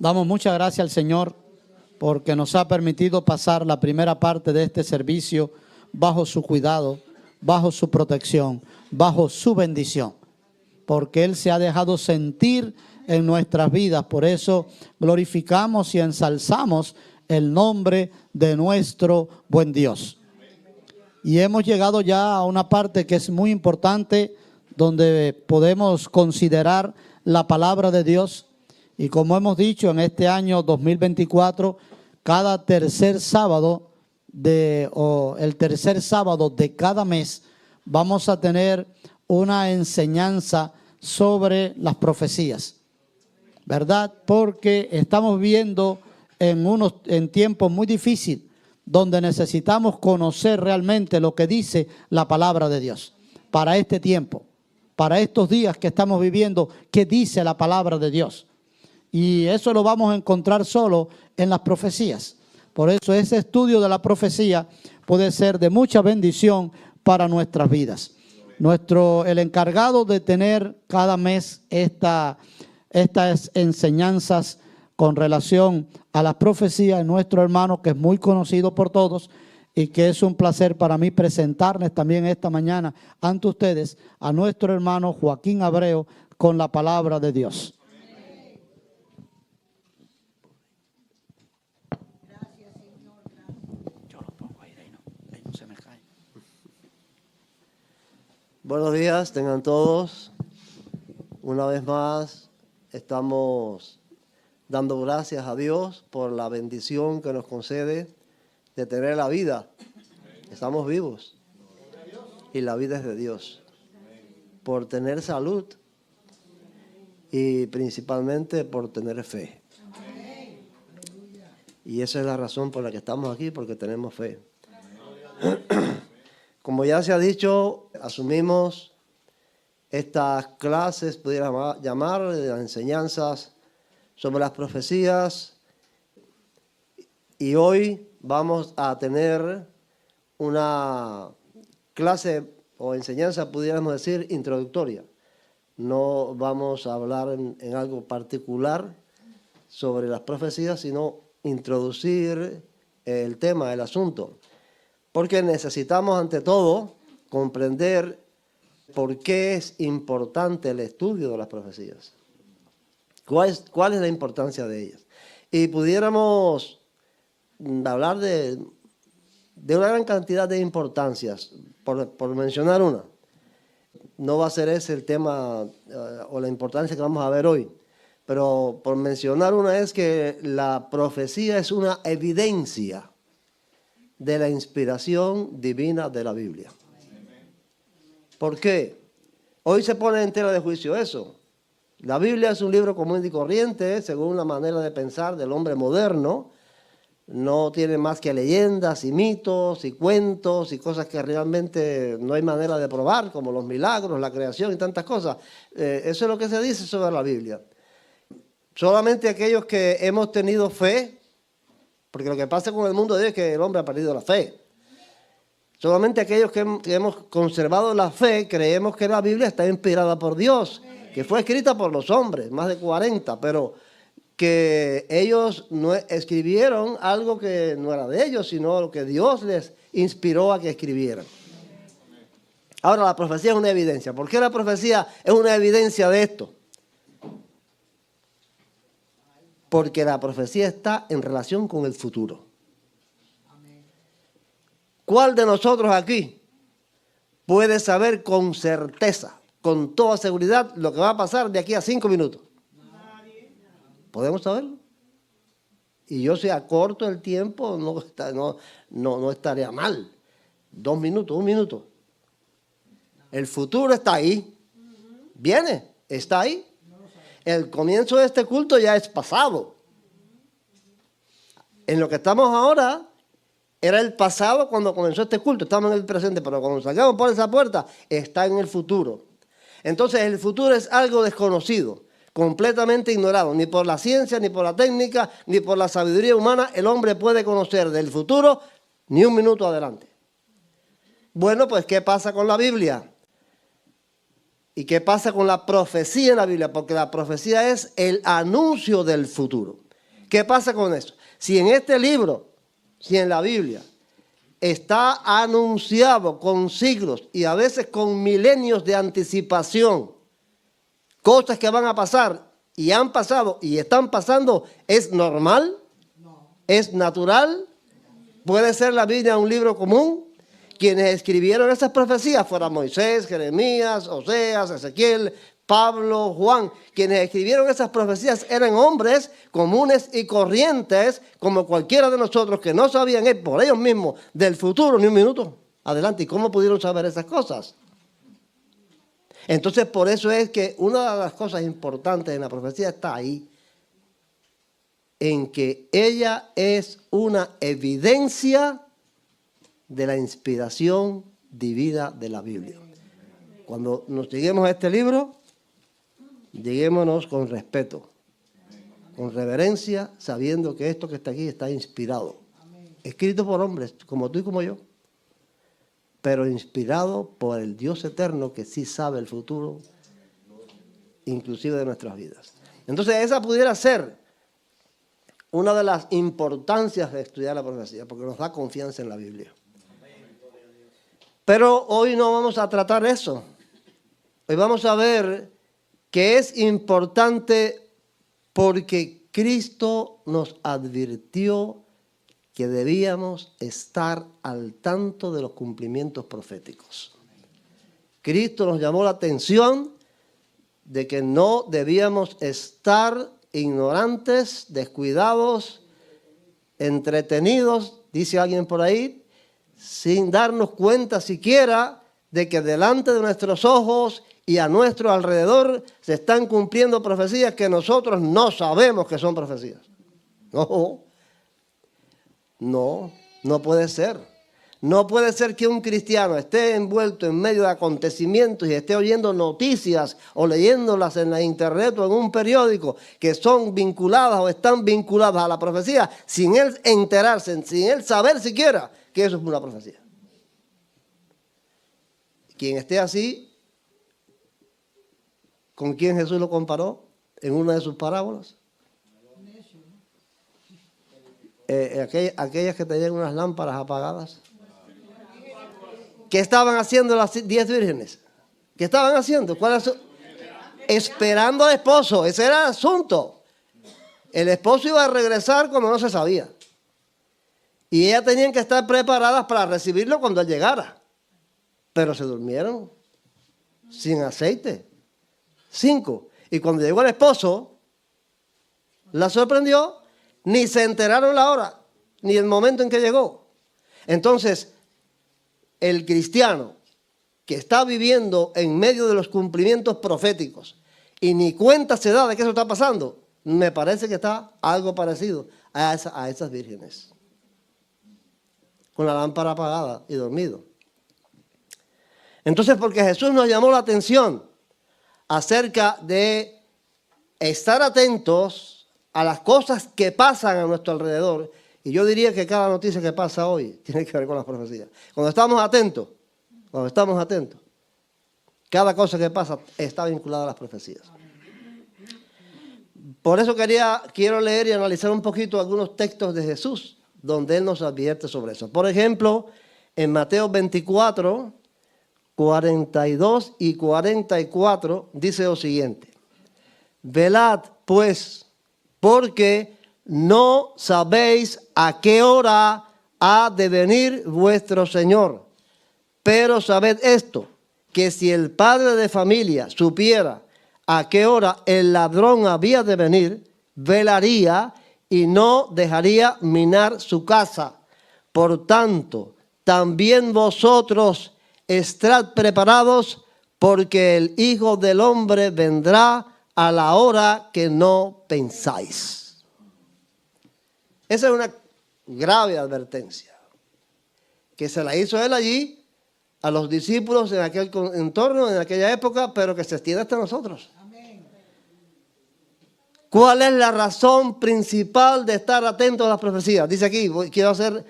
Damos muchas gracias al Señor porque nos ha permitido pasar la primera parte de este servicio bajo su cuidado, bajo su protección, bajo su bendición, porque Él se ha dejado sentir en nuestras vidas. Por eso glorificamos y ensalzamos el nombre de nuestro buen Dios. Y hemos llegado ya a una parte que es muy importante, donde podemos considerar la palabra de Dios. Y como hemos dicho, en este año 2024, cada tercer sábado el tercer sábado de cada mes vamos a tener una enseñanza sobre las profecías, ¿verdad? Porque estamos viviendo en tiempos muy difíciles, donde necesitamos conocer realmente lo que dice la palabra de Dios para este tiempo, para estos días que estamos viviendo. ¿Qué dice la palabra de Dios? Y eso lo vamos a encontrar solo en las profecías. Por eso ese estudio de la profecía puede ser de mucha bendición para nuestras vidas. El encargado de tener cada mes estas enseñanzas con relación a las profecías es nuestro hermano, que es muy conocido por todos, y que es un placer para mí presentarles también esta mañana ante ustedes a nuestro hermano Joaquín Abreu con la palabra de Dios. Buenos días, tengan todos. Una vez más estamos dando gracias a Dios por la bendición que nos concede de tener la vida. Estamos vivos y la vida es de Dios. Por tener salud y principalmente por tener fe. Y esa es la razón por la que estamos aquí, porque tenemos fe. Como ya se ha dicho, asumimos estas clases, pudiera llamar, las enseñanzas sobre las profecías. Y hoy vamos a tener una clase o enseñanza, pudiéramos decir, introductoria. No vamos a hablar en algo particular sobre las profecías, sino introducir el tema, el asunto. Porque necesitamos, ante todo, comprender por qué es importante el estudio de las profecías. ¿Cuál es la importancia de ellas? Y pudiéramos hablar de una gran cantidad de importancias, por mencionar una. No va a ser ese el tema o la importancia que vamos a ver hoy, pero por mencionar una es que la profecía es una evidencia de la inspiración divina de la Biblia. ¿Por qué? Hoy se pone en tela de juicio eso. La Biblia es un libro común y corriente, según la manera de pensar del hombre moderno. No tiene más que leyendas y mitos y cuentos y cosas que realmente no hay manera de probar, como los milagros, la creación y tantas cosas. Eso es lo que se dice sobre la Biblia. Solamente aquellos que hemos tenido fe, porque lo que pasa con el mundo de hoy es que el hombre ha perdido la fe. Solamente aquellos que hemos conservado la fe creemos que la Biblia está inspirada por Dios, que fue escrita por los hombres, más de 40, pero que ellos no escribieron algo que no era de ellos, sino lo que Dios les inspiró a que escribieran. Ahora, la profecía es una evidencia. ¿Por qué la profecía es una evidencia de esto? Porque la profecía está en relación con el futuro. ¿Cuál de nosotros aquí puede saber con certeza, con toda seguridad, lo que va a pasar de aquí a 5 minutos? ¿Podemos saberlo? Y yo, si acorto el tiempo, no estaría mal. 2 minutos, 1 minuto. El futuro está ahí. Viene, está ahí. El comienzo de este culto ya es pasado. En lo que estamos ahora, era el pasado cuando comenzó este culto. Estamos en el presente, pero cuando salgamos por esa puerta, está en el futuro. Entonces, el futuro es algo desconocido, completamente ignorado. Ni por la ciencia, ni por la técnica, ni por la sabiduría humana, el hombre puede conocer del futuro ni 1 minuto adelante. Bueno, pues, ¿qué pasa con la Biblia? ¿Y qué pasa con la profecía en la Biblia? Porque la profecía es el anuncio del futuro. ¿Qué pasa con eso? Si en este libro, si en la Biblia, está anunciado con siglos y a veces con milenios de anticipación, cosas que van a pasar y han pasado y están pasando, ¿es normal? ¿Es natural? ¿Puede ser la Biblia un libro común? Quienes escribieron esas profecías fueron Moisés, Jeremías, Oseas, Ezequiel, Pablo, Juan. Quienes escribieron esas profecías eran hombres comunes y corrientes, como cualquiera de nosotros, que no sabían por ellos mismos del futuro ni un minuto adelante. ¿Y cómo pudieron saber esas cosas? Entonces, por eso es que una de las cosas importantes en la profecía está ahí, en que ella es una evidencia de la inspiración divina de la Biblia. Cuando nos lleguemos a este libro, lleguémonos con respeto, con reverencia, sabiendo que esto que está aquí está inspirado, escrito por hombres como tú y como yo, pero inspirado por el Dios eterno que sí sabe el futuro, inclusive de nuestras vidas. Entonces esa pudiera ser una de las importancias de estudiar la profecía, porque nos da confianza en la Biblia. Pero hoy no vamos a tratar eso. Hoy vamos a ver que es importante porque Cristo nos advirtió que debíamos estar al tanto de los cumplimientos proféticos. Cristo nos llamó la atención de que no debíamos estar ignorantes, descuidados, entretenidos, dice alguien por ahí, sin darnos cuenta siquiera de que delante de nuestros ojos y a nuestro alrededor se están cumpliendo profecías que nosotros no sabemos que son profecías. No puede ser. No puede ser que un cristiano esté envuelto en medio de acontecimientos y esté oyendo noticias o leyéndolas en la internet o en un periódico que son vinculadas o están vinculadas a la profecía sin él enterarse, sin él saber siquiera que eso es una profecía. Quien esté así, ¿con quién Jesús lo comparó en una de sus parábolas? Aquellas que tenían unas lámparas apagadas. ¿Qué estaban haciendo las 10 vírgenes? ¿Qué estaban haciendo? Esperando al esposo. Ese era el asunto. El esposo iba a regresar cuando no se sabía. Y ellas tenían que estar preparadas para recibirlo cuando él llegara. Pero se durmieron sin aceite. 5. Y cuando llegó el esposo, la sorprendió, ni se enteraron la hora, ni el momento en que llegó. Entonces, el cristiano que está viviendo en medio de los cumplimientos proféticos y ni cuenta se da de que eso está pasando, me parece que está algo parecido a esas vírgenes, con la lámpara apagada y dormido. Entonces, porque Jesús nos llamó la atención acerca de estar atentos a las cosas que pasan a nuestro alrededor. Y yo diría que cada noticia que pasa hoy tiene que ver con las profecías. Cuando estamos atentos, cada cosa que pasa está vinculada a las profecías. Por eso quiero leer y analizar un poquito algunos textos de Jesús, donde Él nos advierte sobre eso. Por ejemplo, en Mateo 24, 42 y 44, dice lo siguiente: velad, pues, porque no sabéis a qué hora ha de venir vuestro Señor. Pero sabed esto, que si el padre de familia supiera a qué hora el ladrón había de venir, velaría y no dejaría minar su casa. Por tanto, también vosotros estad preparados, porque el Hijo del Hombre vendrá a la hora que no pensáis. Esa es una grave advertencia que se la hizo él allí a los discípulos en aquel entorno, en aquella época, pero que se extiende hasta nosotros. Amén. ¿Cuál es la razón principal de estar atentos a las profecías? Dice aquí, quiero hacer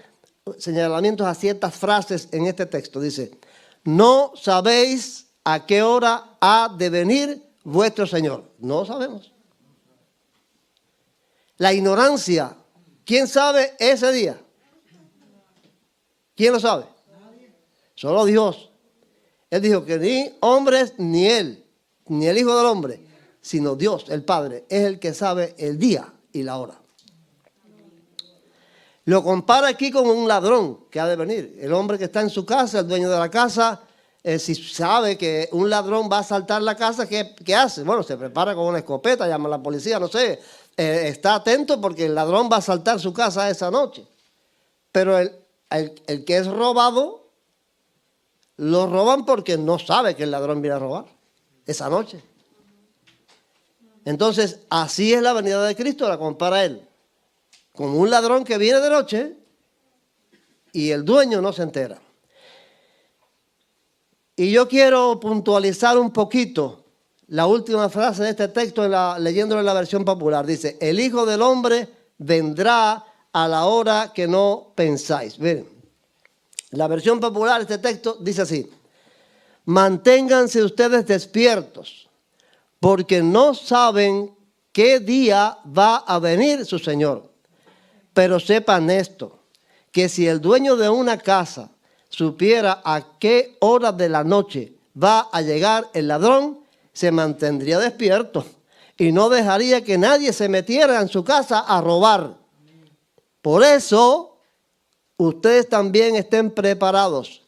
señalamientos a ciertas frases en este texto. Dice: no sabéis a qué hora ha de venir vuestro Señor. No sabemos. la ignorancia. ¿Quién sabe ese día? ¿Quién lo sabe? Solo Dios. Él dijo que ni hombres, ni él, ni el Hijo del Hombre, sino Dios, el Padre, es el que sabe el día y la hora. Lo compara aquí con un ladrón que ha de venir. El hombre que está en su casa, el dueño de la casa, si sabe que un ladrón va a asaltar la casa, ¿qué hace? Bueno, se prepara con una escopeta, llama a la policía, no sé. Está atento porque el ladrón va a asaltar su casa esa noche. Pero el que es robado, lo roban porque no sabe que el ladrón viene a robar esa noche. Entonces, así es la venida de Cristo, la compara él. Como un ladrón que viene de noche y el dueño no se entera. Y yo quiero puntualizar un poquito la última frase de este texto leyéndolo en la versión popular. Dice, el Hijo del Hombre vendrá a la hora que no pensáis. Miren, la versión popular de este texto dice así. Manténganse ustedes despiertos, porque no saben qué día va a venir su Señor. Pero sepan esto, que si el dueño de una casa supiera a qué hora de la noche va a llegar el ladrón, se mantendría despierto y no dejaría que nadie se metiera en su casa a robar. Por eso, ustedes también estén preparados,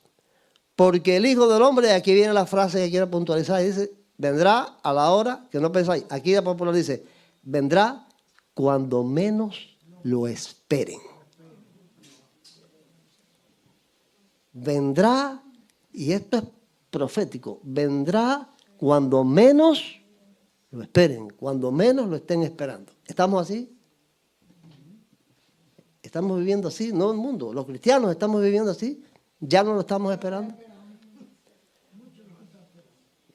porque el Hijo del Hombre, aquí viene la frase que quiero puntualizar, dice, vendrá a la hora que no pensáis. Aquí la popular dice, vendrá cuando menos lo esperen. Vendrá, y esto es profético, vendrá cuando menos lo esperen, cuando menos lo estén esperando. ¿Estamos así? ¿Estamos viviendo así? No el mundo, los cristianos estamos viviendo así. ¿Ya no lo estamos esperando?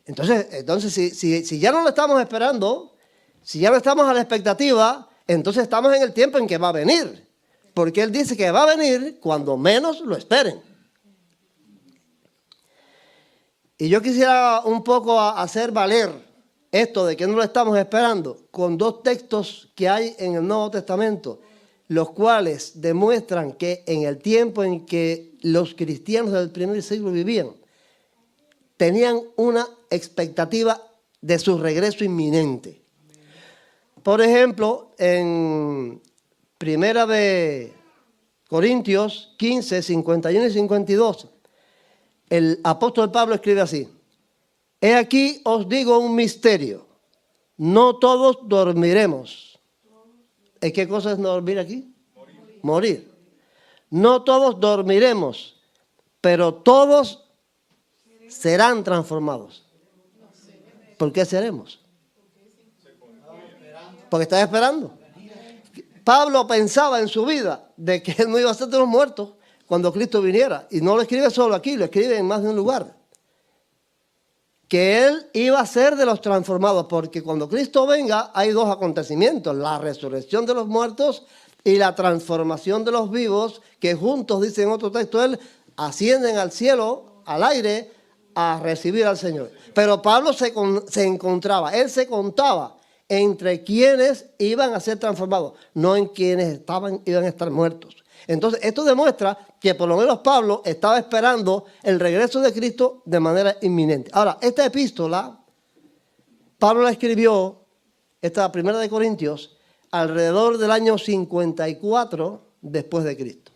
Entonces si ya no lo estamos esperando, si ya no estamos a la expectativa, entonces estamos en el tiempo en que va a venir. Porque Él dice que va a venir cuando menos lo esperen. Y yo quisiera un poco hacer valer esto de que no lo estamos esperando con dos textos que hay en el Nuevo Testamento, los cuales demuestran que en el tiempo en que los cristianos del primer siglo vivían, tenían una expectativa de su regreso inminente. Por ejemplo, en Primera de Corintios 15, 51 y 52, el apóstol Pablo escribe así: He aquí os digo un misterio, no todos dormiremos. ¿Qué cosa es dormir aquí? Morir. No todos dormiremos, pero todos serán transformados. ¿Por qué seremos? Porque está esperando. Pablo pensaba en su vida de que él no iba a ser de los muertos cuando Cristo viniera. Y no lo escribe solo aquí, lo escribe en más de un lugar. Que él iba a ser de los transformados, porque cuando Cristo venga hay dos acontecimientos: la resurrección de los muertos y la transformación de los vivos, que juntos, dice en otro texto él, ascienden al cielo, al aire, a recibir al Señor. Pero Pablo se encontraba, él se contaba entre quienes iban a ser transformados, no en quienes iban a estar muertos. Entonces, esto demuestra que por lo menos Pablo estaba esperando el regreso de Cristo de manera inminente. Ahora, esta epístola, Pablo la escribió, esta Primera de Corintios, alrededor del año 54 después de Cristo.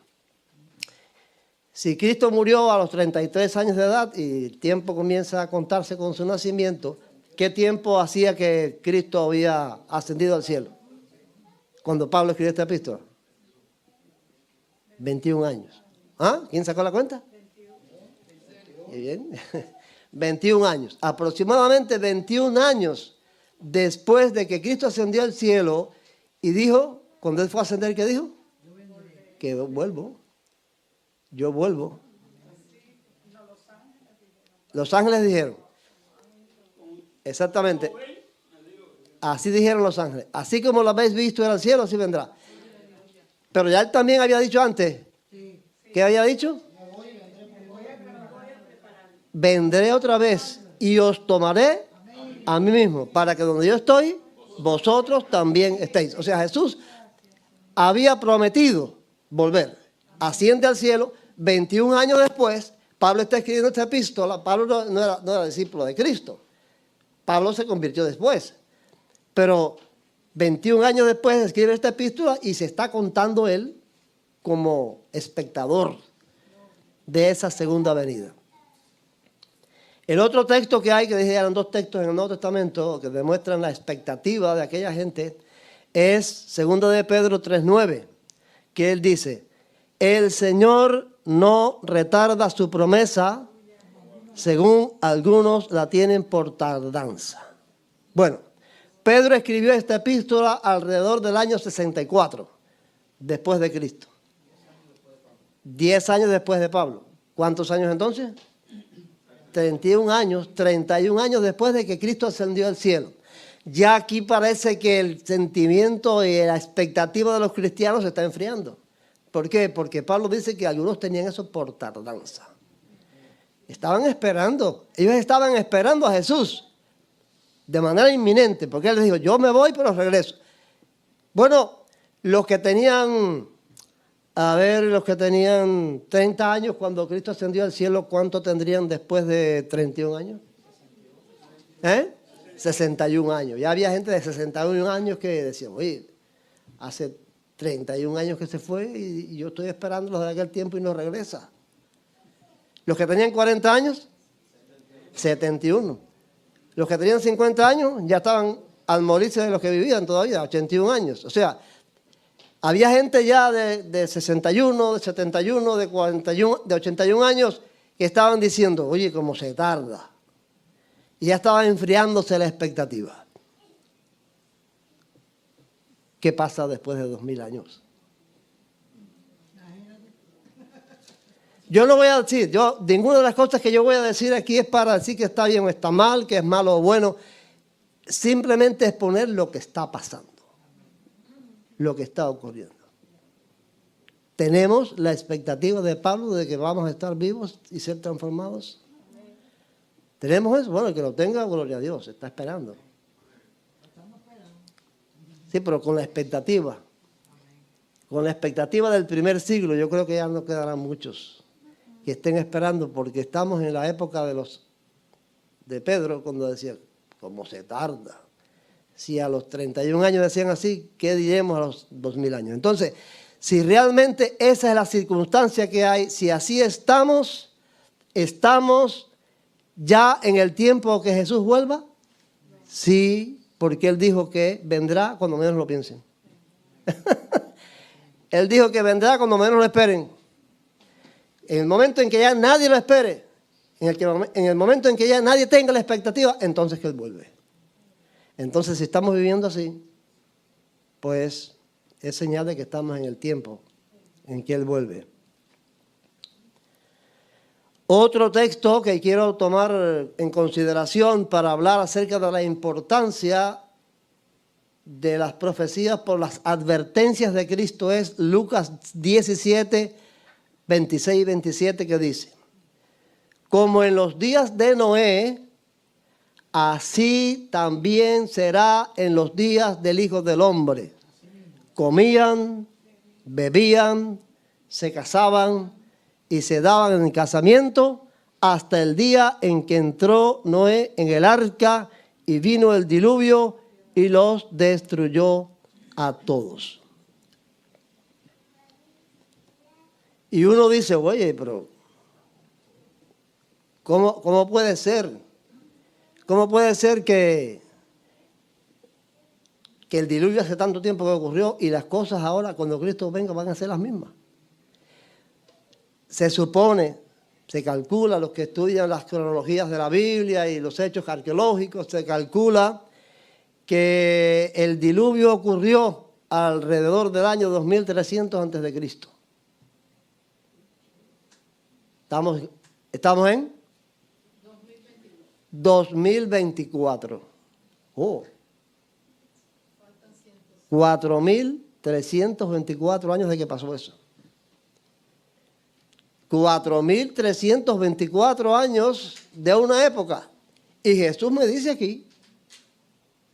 Si Cristo murió a los 33 años de edad y el tiempo comienza a contarse con su nacimiento, ¿qué tiempo hacía que Cristo había ascendido al cielo? Cuando Pablo escribió esta epístola. 21 años. ¿Ah? ¿Quién sacó la cuenta? 21. Muy bien. 21 años. Aproximadamente 21 años después de que Cristo ascendió al cielo y dijo, cuando Él fue a ascender, ¿qué dijo? Que vuelvo. Yo vuelvo. Los ángeles dijeron. Exactamente. Así dijeron los ángeles. Así como lo habéis visto en el cielo, así vendrá. Pero ya Él también había dicho antes. ¿Qué había dicho? Vendré otra vez y os tomaré a mí mismo, para que donde yo estoy, vosotros también estéis. O sea, Jesús había prometido volver. Asciende al cielo. 21 años después, Pablo está escribiendo esta epístola. Pablo no era discípulo de Cristo. Pablo se convirtió después. Pero 21 años después escribe esta epístola y se está contando él como espectador de esa segunda venida. El otro texto que hay, que dije, eran dos textos en el Nuevo Testamento que demuestran la expectativa de aquella gente, es 2 de Pedro 3:9, que él dice: el Señor no retarda su promesa, según algunos la tienen por tardanza. Bueno, Pedro escribió esta epístola alrededor del año 64, después de Cristo. 10 años después de Pablo. ¿Cuántos años entonces? 31 años después de que Cristo ascendió al cielo. Ya aquí parece que el sentimiento y la expectativa de los cristianos se está enfriando. ¿Por qué? Porque Pablo dice que algunos tenían eso por tardanza. Estaban esperando. Ellos estaban esperando a Jesús de manera inminente, porque él les dijo: yo me voy pero regreso. Bueno, los que tenían 30 años cuando Cristo ascendió al cielo, ¿cuánto tendrían después de 31 años? 61 años. Ya había gente de 61 años que decían: oye, hace 31 años que se fue y yo estoy esperándolo desde aquel tiempo y no regresa. Los que tenían 40 años, 71. Los que tenían 50 años ya estaban al morirse de los que vivían todavía, 81 años. O sea, había gente ya de 61, de 71, de 41, de 81 años que estaban diciendo: oye, cómo se tarda. Y ya estaba enfriándose la expectativa. ¿Qué pasa después de 2000 años? Yo no voy a decir, ninguna de las cosas que yo voy a decir aquí es para decir que está bien o está mal, que es malo o bueno. Simplemente exponer lo que está pasando, lo que está ocurriendo. ¿Tenemos la expectativa de Pablo de que vamos a estar vivos y ser transformados? ¿Tenemos eso? Bueno, el que lo tenga, gloria a Dios, está esperando. Sí, pero con la expectativa. Con la expectativa del primer siglo, yo creo que ya no quedarán muchos que estén esperando, porque estamos en la época de Pedro, cuando decía: ¿cómo se tarda? Si a los 31 años decían así, ¿qué diremos a los 2000 años? Entonces, si realmente esa es la circunstancia que hay, si así estamos ya en el tiempo que Jesús vuelva. Sí, porque Él dijo que vendrá cuando menos lo piensen. Él dijo que vendrá cuando menos lo esperen. En el momento en que ya nadie lo espere, en el momento en que ya nadie tenga la expectativa, entonces que Él vuelve. Entonces, si estamos viviendo así, pues es señal de que estamos en el tiempo en que Él vuelve. Otro texto que quiero tomar en consideración para hablar acerca de la importancia de las profecías por las advertencias de Cristo es Lucas 17, 26 y 27, que dice: como en los días de Noé, así también será en los días del Hijo del Hombre. Comían, bebían, se casaban y se daban en casamiento hasta el día en que entró Noé en el arca y vino el diluvio y los destruyó a todos. Y uno dice: oye, pero ¿cómo puede ser? ¿Cómo puede ser que el diluvio hace tanto tiempo que ocurrió y las cosas ahora, cuando Cristo venga, van a ser las mismas? Se supone, se calcula, los que estudian las cronologías de la Biblia y los hechos arqueológicos, se calcula que el diluvio ocurrió alrededor del año 2300 antes de Cristo. ¿Estamos en? 2024. Oh. 4.324 años de que pasó eso. 4.324 años de una época. Y Jesús me dice aquí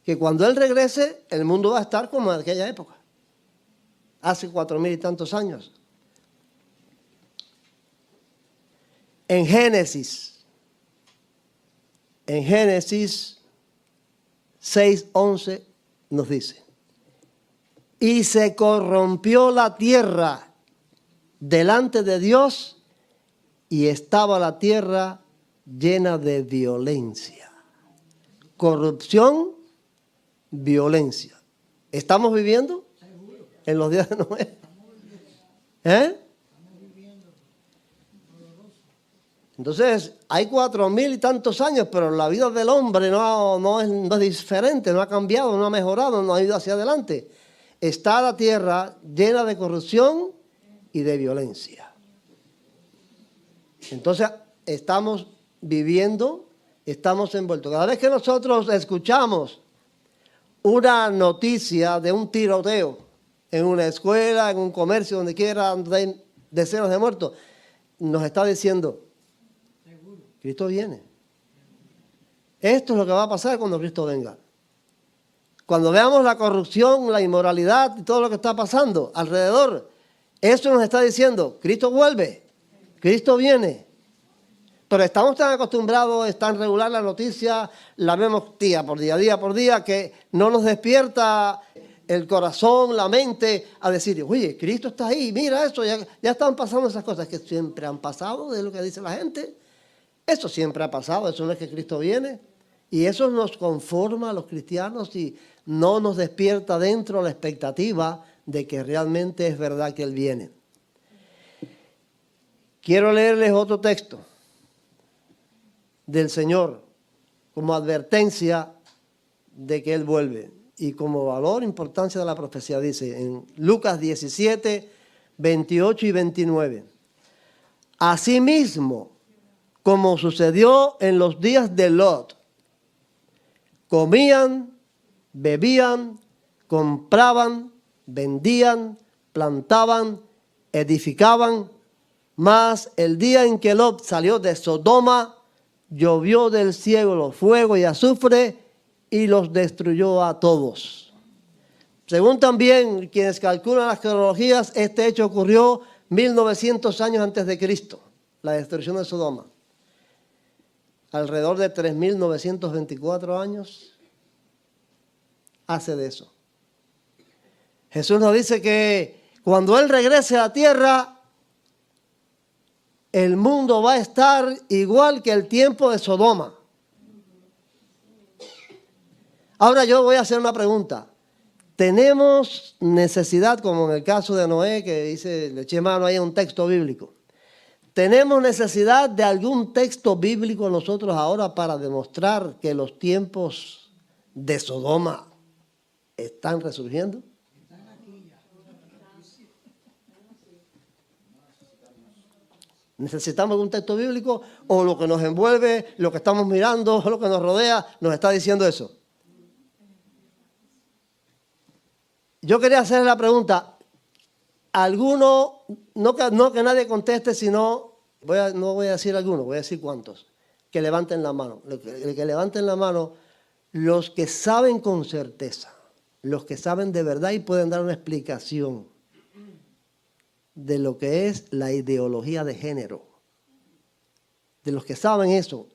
que cuando Él regrese, el mundo va a estar como en aquella época. hace 4000 y tantos años. En Génesis 6:11 nos dice: y se corrompió la tierra delante de Dios, y estaba la tierra llena de violencia. Corrupción, violencia. ¿Estamos viviendo en los días de Noé? Entonces, hay 4000 y tantos años, pero la vida del hombre no es diferente, no ha cambiado, no ha mejorado, no ha ido hacia adelante. Está la tierra llena de corrupción y de violencia. Entonces, estamos viviendo, estamos envueltos. Cada vez que nosotros escuchamos una noticia de un tiroteo en una escuela, en un comercio, donde quiera, donde hay decenas de muertos, nos está diciendo: Cristo viene. Esto es lo que va a pasar cuando Cristo venga. Cuando veamos la corrupción, la inmoralidad y todo lo que está pasando alrededor, eso nos está diciendo: Cristo vuelve, Cristo viene. Pero estamos tan acostumbrados, es tan regular la noticia, la vemos día por día, que no nos despierta el corazón, la mente, a decir: oye, Cristo está ahí, mira eso, ya están pasando esas cosas que siempre han pasado, de lo que dice la gente. Eso siempre ha pasado, eso no es que Cristo viene. Y eso nos conforma a los cristianos y no nos despierta dentro la expectativa de que realmente es verdad que Él viene. Quiero leerles otro texto del Señor como advertencia de que Él vuelve y como valor, importancia de la profecía. Dice en Lucas 17, 28 y 29. Asimismo, como sucedió en los días de Lot, comían, bebían, compraban, vendían, plantaban, edificaban, mas el día en que Lot salió de Sodoma, llovió del cielo fuego y azufre y los destruyó a todos. Según también quienes calculan las cronologías, este hecho ocurrió 1900 años antes de Cristo, la destrucción de Sodoma. Alrededor de 3924 años hace de eso. Jesús nos dice que cuando Él regrese a la tierra, el mundo va a estar igual que el tiempo de Sodoma. Ahora yo voy a hacer una pregunta. ¿Tenemos necesidad, como en el caso de Noé, que dice, le eché mano ahí a un texto bíblico? ¿Tenemos necesidad de algún texto bíblico nosotros ahora para demostrar que los tiempos de Sodoma están resurgiendo? ¿Necesitamos algún texto bíblico o lo que nos envuelve, lo que estamos mirando, lo que nos rodea, nos está diciendo eso? Yo quería hacer la pregunta, alguno, no que nadie conteste, sino, no voy a decir alguno, voy a decir cuántos, que levanten la mano. Que levanten la mano los que saben con certeza, los que saben de verdad y pueden dar una explicación de lo que es la ideología de género. De los que saben eso,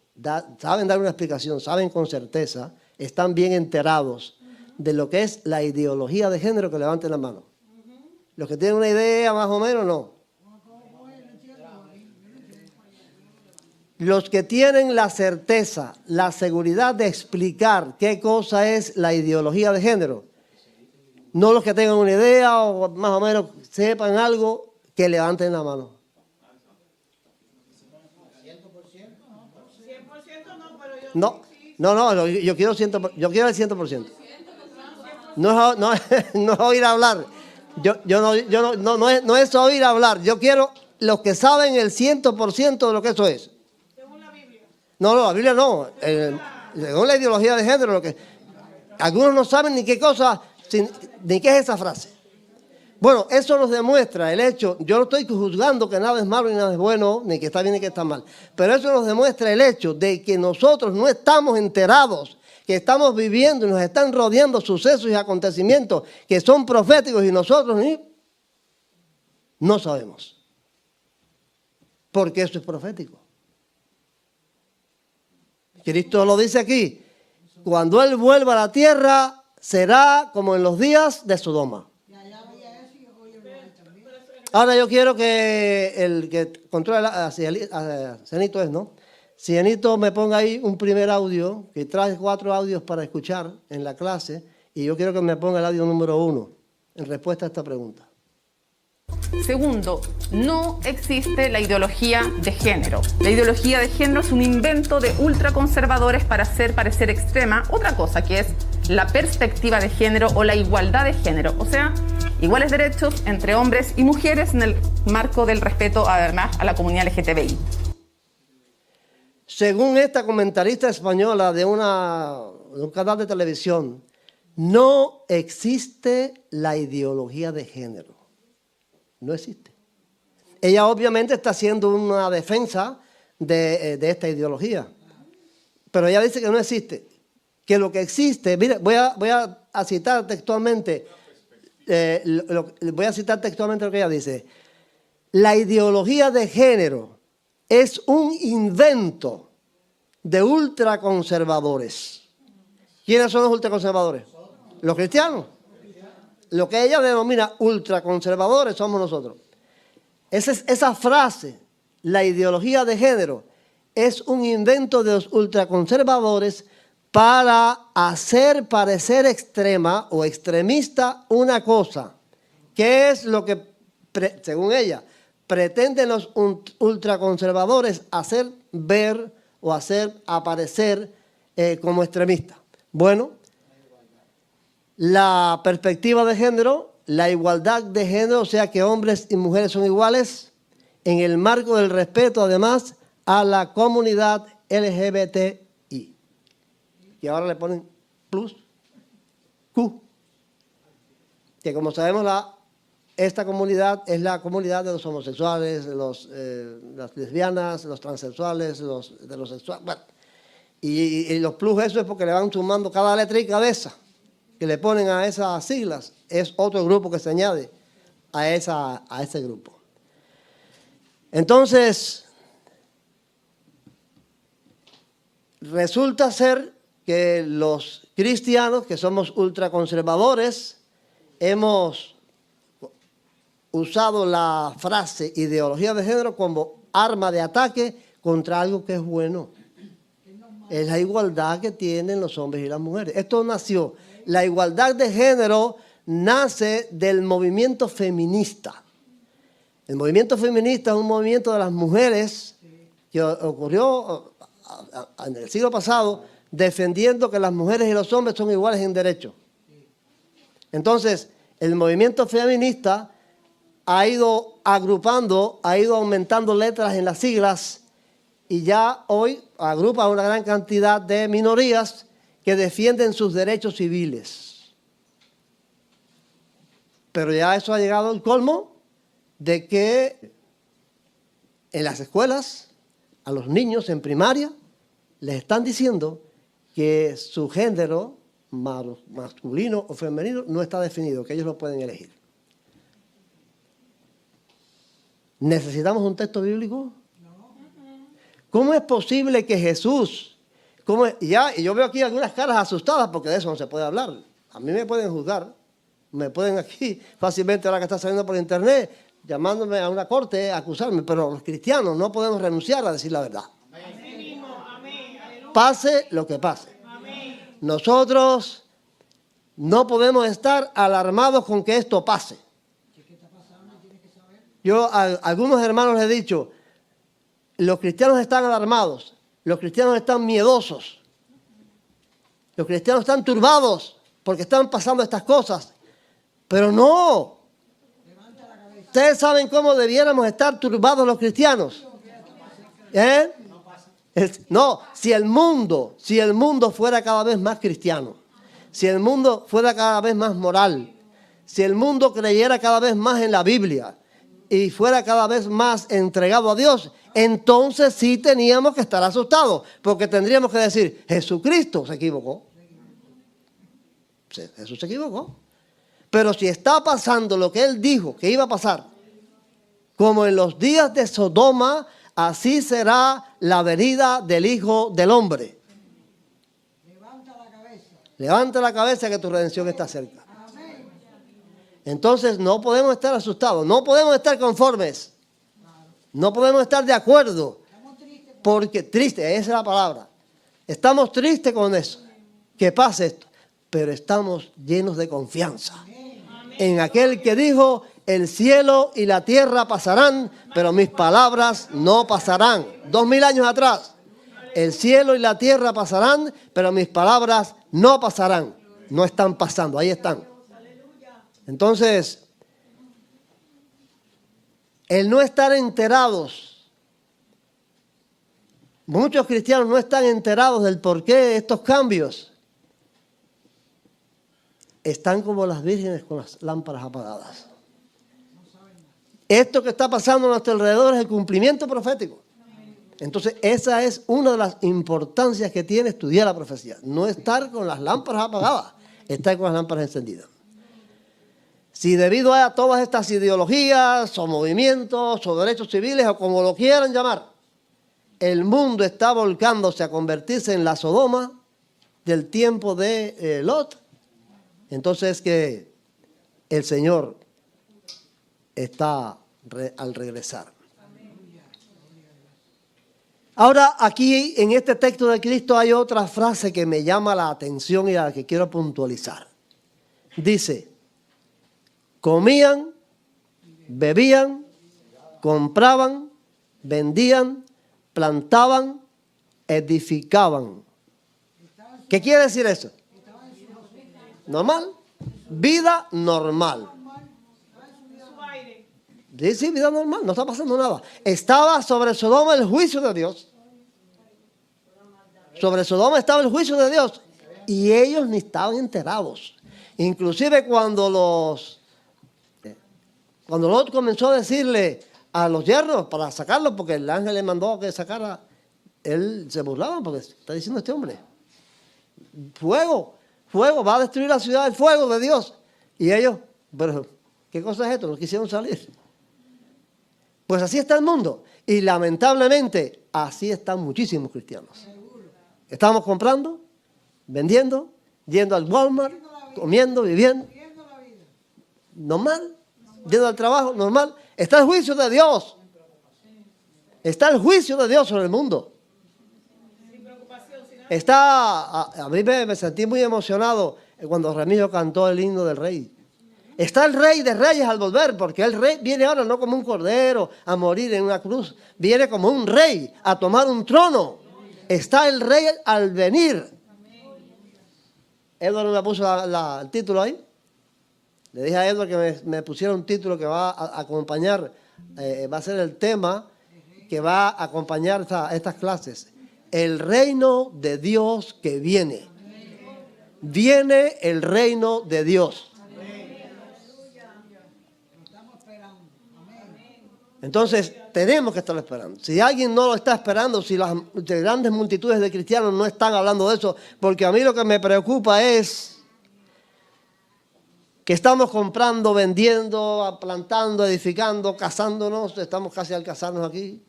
saben dar una explicación, saben con certeza, están bien enterados de lo que es la ideología de género, que levanten la mano. Los que tienen una idea más o menos, no. Los que tienen la certeza, la seguridad de explicar qué cosa es la ideología de género, no los que tengan una idea o más o menos sepan algo, que levanten la mano. 100% no, yo quiero 100%, yo quiero el 100%. No es oír hablar. No es oír hablar. Yo quiero los que saben el 100% de lo que eso es. Según la Biblia. No, la Biblia no. Según la ideología de género, algunos no saben ni qué cosa, ni qué es esa frase. Bueno, eso nos demuestra el hecho, yo no estoy juzgando que nada es malo ni nada es bueno, ni que está bien ni que está mal, pero eso nos demuestra el hecho de que nosotros no estamos enterados, que estamos viviendo y nos están rodeando sucesos y acontecimientos que son proféticos y nosotros No sabemos. Porque eso es profético. Cristo lo dice aquí. Cuando Él vuelva a la tierra, será como en los días de Sodoma. Ahora yo quiero que el que controla a Cenito es, ¿no? Cenito me ponga ahí un primer audio, que trae 4 audios para escuchar en la clase, y yo quiero que me ponga el audio número 1 en respuesta a esta pregunta. Segundo, no existe la ideología de género. La ideología de género es un invento de ultraconservadores para hacer parecer extrema otra cosa, que es la perspectiva de género o la igualdad de género. O sea, iguales derechos entre hombres y mujeres en el marco del respeto, además, a la comunidad LGTBI. Según esta comentarista española de un canal de televisión, no existe la ideología de género. No existe. Ella obviamente está haciendo una defensa de esta ideología. Pero ella dice que no existe. Que lo que existe, mire, voy a citar textualmente, voy a citar textualmente lo que ella dice. La ideología de género es un invento de ultraconservadores. ¿Quiénes son los ultraconservadores? Los cristianos. Lo que ella denomina ultraconservadores somos nosotros. Esa frase, la ideología de género, es un invento de los ultraconservadores para hacer parecer extrema o extremista una cosa. ¿Qué es lo que, según ella, pretenden los ultraconservadores hacer ver o hacer aparecer como extremista? Bueno, la perspectiva de género, la igualdad de género, o sea que hombres y mujeres son iguales, en el marco del respeto además a la comunidad LGBTI. Y ahora le ponen plus, Q, que como sabemos esta comunidad es la comunidad de los homosexuales, las lesbianas, los transexuales, los heterosexuales. Bueno, y los plus eso es porque le van sumando cada letra y cabeza que le ponen a esas siglas, es otro grupo que se añade a ese grupo. Entonces, resulta ser que los cristianos, que somos ultraconservadores, hemos usado la frase ideología de género como arma de ataque contra algo que es bueno. Es la igualdad que tienen los hombres y las mujeres. Esto nació. La igualdad de género nace del movimiento feminista. El movimiento feminista es un movimiento de las mujeres que ocurrió en el siglo pasado defendiendo que las mujeres y los hombres son iguales en derecho. Entonces, el movimiento feminista ha ido agrupando, ha ido aumentando letras en las siglas y ya hoy agrupa una gran cantidad de minorías que defienden sus derechos civiles. Pero ya eso ha llegado al colmo de que en las escuelas, a los niños en primaria, les están diciendo que su género masculino o femenino no está definido, que ellos lo pueden elegir. ¿Necesitamos un texto bíblico? ¿Cómo es posible que Jesús... Y yo veo aquí algunas caras asustadas porque de eso no se puede hablar. A mí me pueden juzgar, me pueden aquí fácilmente, ahora que está saliendo por internet, llamándome a una corte, acusarme, pero los cristianos no podemos renunciar a decir la verdad. Pase lo que pase. Nosotros no podemos estar alarmados con que esto pase. Yo a algunos hermanos les he dicho, los cristianos están alarmados. Los cristianos están miedosos. Los cristianos están turbados porque están pasando estas cosas. Pero no. Ustedes saben cómo debiéramos estar turbados los cristianos. No, si el mundo fuera cada vez más cristiano, si el mundo fuera cada vez más moral, si el mundo creyera cada vez más en la Biblia y fuera cada vez más entregado a Dios, entonces sí teníamos que estar asustados, porque tendríamos que decir, Jesucristo se equivocó. Jesús se equivocó. Pero si está pasando lo que Él dijo que iba a pasar, como en los días de Sodoma, así será la venida del Hijo del Hombre. Levanta la cabeza que tu redención está cerca. Entonces no podemos estar asustados, no podemos estar conformes, no podemos estar de acuerdo, porque triste, esa es la palabra. Estamos tristes con eso, que pase esto, pero estamos llenos de confianza en aquel que dijo: el cielo y la tierra pasarán, pero mis palabras no pasarán. 2000 años atrás, el cielo y la tierra pasarán, pero mis palabras no pasarán. No están pasando, ahí están. Entonces, el no estar enterados, muchos cristianos no están enterados del porqué de estos cambios. Están como las vírgenes con las lámparas apagadas. Esto que está pasando a nuestro alrededor es el cumplimiento profético. Entonces, esa es una de las importancias que tiene estudiar la profecía. No estar con las lámparas apagadas, estar con las lámparas encendidas. Si debido a todas estas ideologías o movimientos o derechos civiles o como lo quieran llamar, el mundo está volcándose a convertirse en la Sodoma del tiempo de Lot, entonces que el Señor está al regresar. Ahora, aquí en este texto de Cristo hay otra frase que me llama la atención y a la que quiero puntualizar. Dice: comían, bebían, compraban, vendían, plantaban, edificaban. ¿Qué quiere decir eso? ¿Normal? Vida normal. Sí, vida normal, no está pasando nada. Estaba sobre Sodoma el juicio de Dios. Sobre Sodoma estaba el juicio de Dios. Y ellos ni estaban enterados. Inclusive cuando Lot comenzó a decirle a los yernos para sacarlos, porque el ángel le mandó que sacara, él se burlaba porque está diciendo este hombre: fuego, fuego, va a destruir la ciudad, el fuego de Dios. Y ellos, pero ¿qué cosa es esto? No quisieron salir. Pues así está el mundo. Y lamentablemente, así están muchísimos cristianos. Estamos comprando, vendiendo, yendo al Walmart, comiendo, viviendo. Normal. Yendo al trabajo, normal. Está el juicio de Dios. Está el juicio de Dios sobre el mundo. A mí me sentí muy emocionado cuando Remigio cantó el himno del rey. Está el Rey de Reyes al volver, porque el Rey viene ahora no como un cordero a morir en una cruz, viene como un rey a tomar un trono. Está el Rey al venir. Edward me puso el título ahí. Le dije a Edward que me pusiera un título que va a acompañar, va a ser el tema que va a acompañar estas clases. El reino de Dios que viene. Viene el reino de Dios. Entonces, tenemos que estar esperando. Si alguien no lo está esperando, si las grandes multitudes de cristianos no están hablando de eso, porque a mí lo que me preocupa es que estamos comprando, vendiendo, plantando, edificando, casándonos. Estamos casi al casarnos aquí,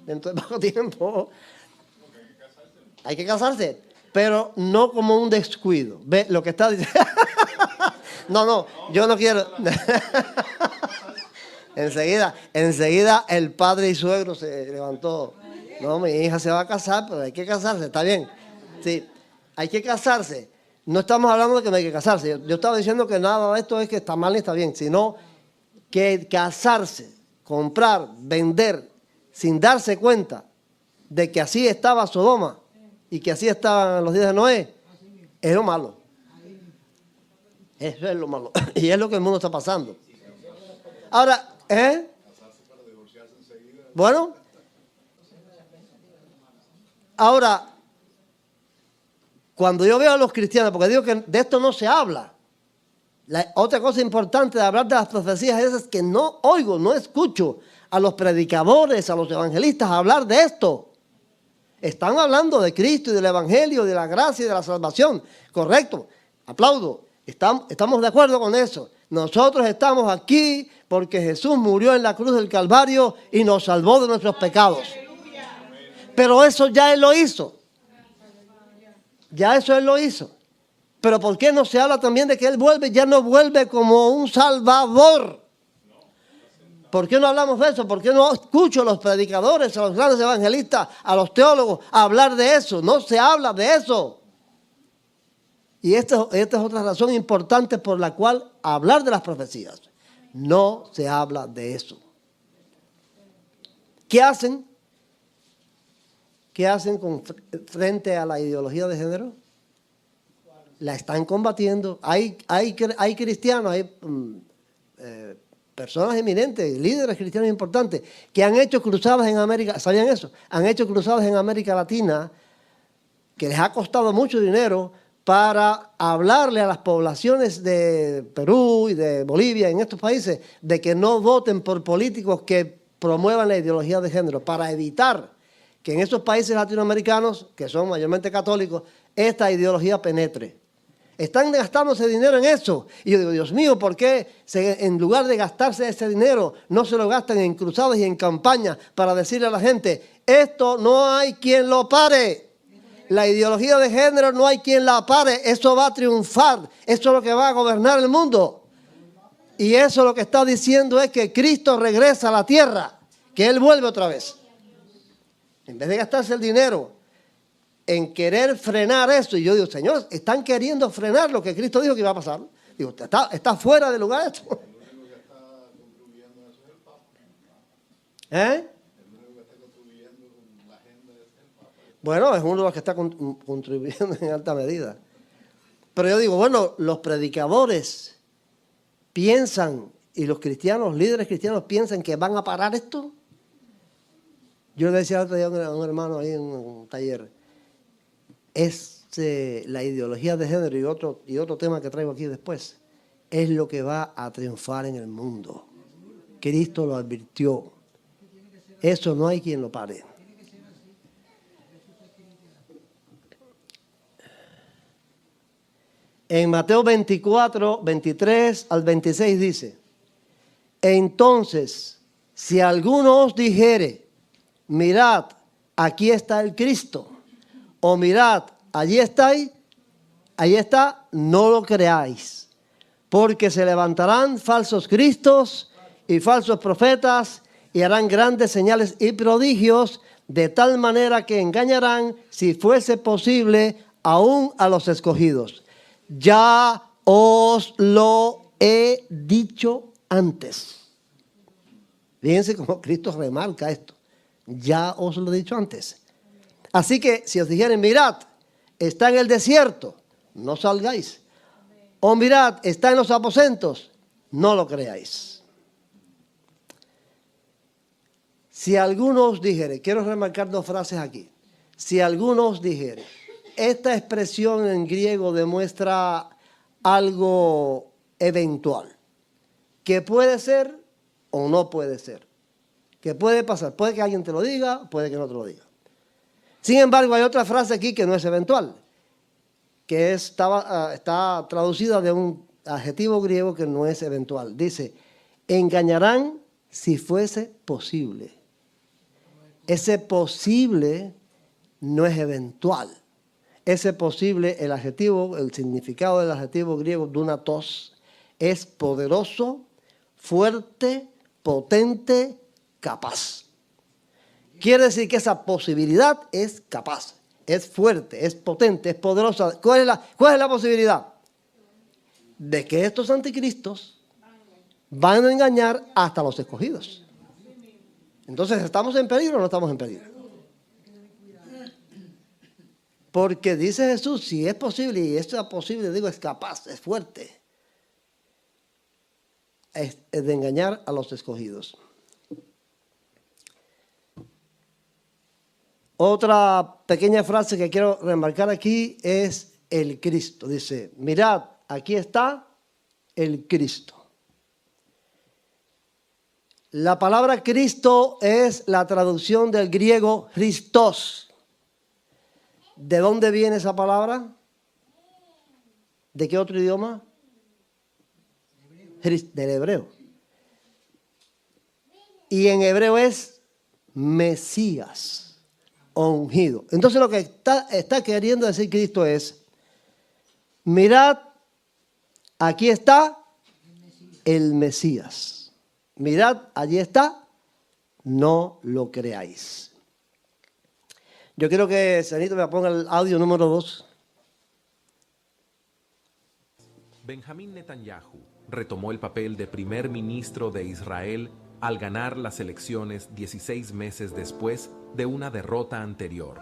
dentro de poco tiempo. Hay que casarse, pero no como un descuido. ¿Ve lo que está diciendo? No, yo no quiero... Enseguida el padre y suegro se levantó. No, mi hija se va a casar, pero hay que casarse, está bien. Sí, hay que casarse. No estamos hablando de que no hay que casarse. Yo estaba diciendo que nada de esto es que está mal ni está bien, sino que casarse, comprar, vender, sin darse cuenta de que así estaba Sodoma y que así estaban los días de Noé, es lo malo. Eso es lo malo. Y es lo que el mundo está pasando. Ahora, bueno, ahora, cuando yo veo a los cristianos, porque digo que de esto no se habla, otra cosa importante de hablar de las profecías es que no oigo, no escucho a los predicadores, a los evangelistas hablar de esto. Están hablando de Cristo y del evangelio, de la gracia y de la salvación. Correcto, aplaudo, estamos de acuerdo con eso. Nosotros estamos aquí porque Jesús murió en la cruz del Calvario y nos salvó de nuestros pecados. Pero eso ya Él lo hizo. Ya eso Él lo hizo. Pero ¿por qué no se habla también de que Él vuelve? Ya no vuelve como un salvador. ¿Por qué no hablamos de eso? ¿Por qué no escucho a los predicadores, a los grandes evangelistas, a los teólogos hablar de eso? No se habla de eso. Y esta es otra razón importante por la cual hablar de las profecías. No se habla de eso. ¿Qué hacen? ¿Qué hacen frente a la ideología de género? La están combatiendo. Hay cristianos, hay personas eminentes, líderes cristianos importantes, que han hecho cruzadas en América, ¿sabían eso? Han hecho cruzadas en América Latina, que les ha costado mucho dinero para hablarle a las poblaciones de Perú y de Bolivia, en estos países, de que no voten por políticos que promuevan la ideología de género, para evitar que en esos países latinoamericanos, que son mayormente católicos, esta ideología penetre. Están gastándose dinero en eso. Y yo digo, Dios mío, ¿por qué en lugar de gastarse ese dinero no se lo gastan en cruzadas y en campañas para decirle a la gente, esto no hay quien lo pare? La ideología de género no hay quien la pare. Eso va a triunfar. Eso es lo que va a gobernar el mundo. Y eso lo que está diciendo es que Cristo regresa a la tierra, que Él vuelve otra vez. En vez de gastarse el dinero en querer frenar eso, y yo digo, Señor, están queriendo frenar lo que Cristo dijo que iba a pasar. Digo, está fuera de lugar esto. ¿Eh? Bueno, es uno de los que está contribuyendo en alta medida. Pero yo digo, bueno, los predicadores piensan, y los cristianos, líderes cristianos, piensan que van a parar esto. Yo le decía el otro día a un hermano ahí en un taller, la ideología de género y otro tema que traigo aquí después, es lo que va a triunfar en el mundo. Cristo lo advirtió. Eso no hay quien lo pare. En Mateo 24, 23 al 26 dice, entonces, si alguno os dijere, mirad, aquí está el Cristo, o mirad, allí está, no lo creáis, porque se levantarán falsos cristos y falsos profetas y harán grandes señales y prodigios, de tal manera que engañarán, si fuese posible, aún a los escogidos. Ya os lo he dicho antes. Fíjense cómo Cristo remarca esto. Ya os lo he dicho antes. Así que si os dijeren, mirad, está en el desierto, no salgáis. O mirad, está en los aposentos, no lo creáis. Si alguno os dijere, quiero remarcar dos frases aquí. Si alguno os dijere, esta expresión en griego demuestra algo eventual, que puede ser o no puede ser, que puede pasar, puede que alguien te lo diga, puede que no te lo diga. Sin embargo, hay otra frase aquí que no es eventual, que está traducida de un adjetivo griego que no es eventual. Dice, engañarán si fuese posible. Ese posible no es eventual. Ese posible, el significado del adjetivo griego dunatos, es poderoso, fuerte, potente, capaz. Quiere decir que esa posibilidad es capaz, es fuerte, es potente, es poderosa. ¿Cuál es la posibilidad? De que estos anticristos van a engañar hasta los escogidos. Entonces, ¿estamos en peligro o no estamos en peligro? Porque dice Jesús, si es posible, y esto es posible, digo, es capaz, es fuerte, es de engañar a los escogidos. Otra pequeña frase que quiero remarcar aquí es el Cristo. Dice, mirad, aquí está el Cristo. La palabra Cristo es la traducción del griego Christos. ¿De dónde viene esa palabra? ¿De qué otro idioma? Del hebreo. y en hebreo es Mesías o ungido. Entonces lo que está queriendo decir Cristo es, mirad, aquí está el Mesías. Mirad, allí está, no lo creáis. Yo quiero que Sanito me ponga el audio número 2. Benjamín Netanyahu retomó el papel de primer ministro de Israel al ganar las elecciones 16 meses después de una derrota anterior.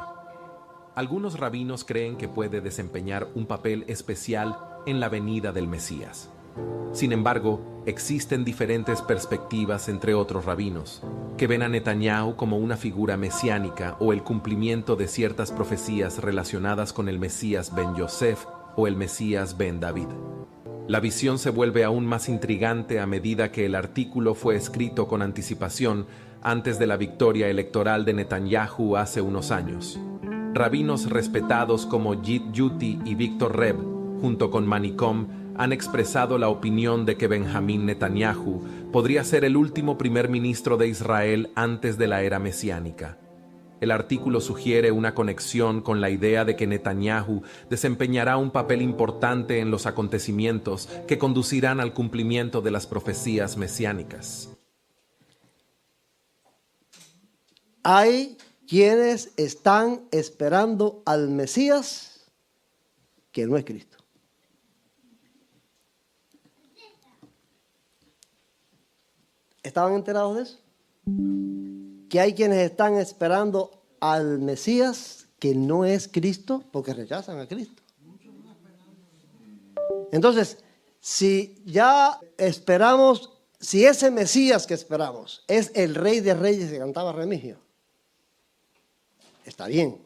Algunos rabinos creen que puede desempeñar un papel especial en la venida del Mesías. Sin embargo, existen diferentes perspectivas entre otros rabinos, que ven a Netanyahu como una figura mesiánica o el cumplimiento de ciertas profecías relacionadas con el Mesías ben Yosef o el Mesías ben David. La visión se vuelve aún más intrigante a medida que el artículo fue escrito con anticipación antes de la victoria electoral de Netanyahu hace unos años. Rabinos respetados como Yit Yuti y Víctor Reb, junto con Manicom, han expresado la opinión de que Benjamín Netanyahu podría ser el último primer ministro de Israel antes de la era mesiánica. El artículo sugiere una conexión con la idea de que Netanyahu desempeñará un papel importante en los acontecimientos que conducirán al cumplimiento de las profecías mesiánicas. Hay quienes están esperando al Mesías que no es Cristo. ¿Estaban enterados de eso? Que hay quienes están esperando al Mesías que no es Cristo porque rechazan a Cristo. Entonces, si ya esperamos, si ese Mesías que esperamos es el Rey de Reyes que cantaba Remigio, está bien.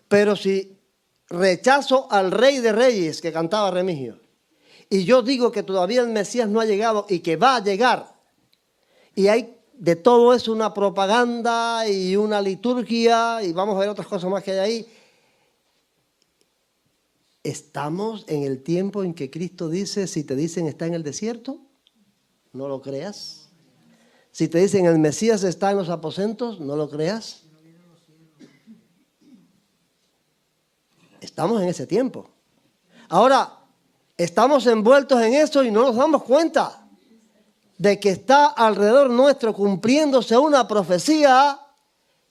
Pero si rechazo al Rey de Reyes que cantaba Remigio y yo digo que todavía el Mesías no ha llegado y que va a llegar, y hay de todo eso una propaganda y una liturgia, y vamos a ver otras cosas más que hay ahí. Estamos en el tiempo en que Cristo dice, si te dicen está en el desierto, no lo creas. Si te dicen el Mesías está en los aposentos, no lo creas. Estamos en ese tiempo. Ahora, estamos envueltos en eso y no nos damos cuenta de que está alrededor nuestro cumpliéndose una profecía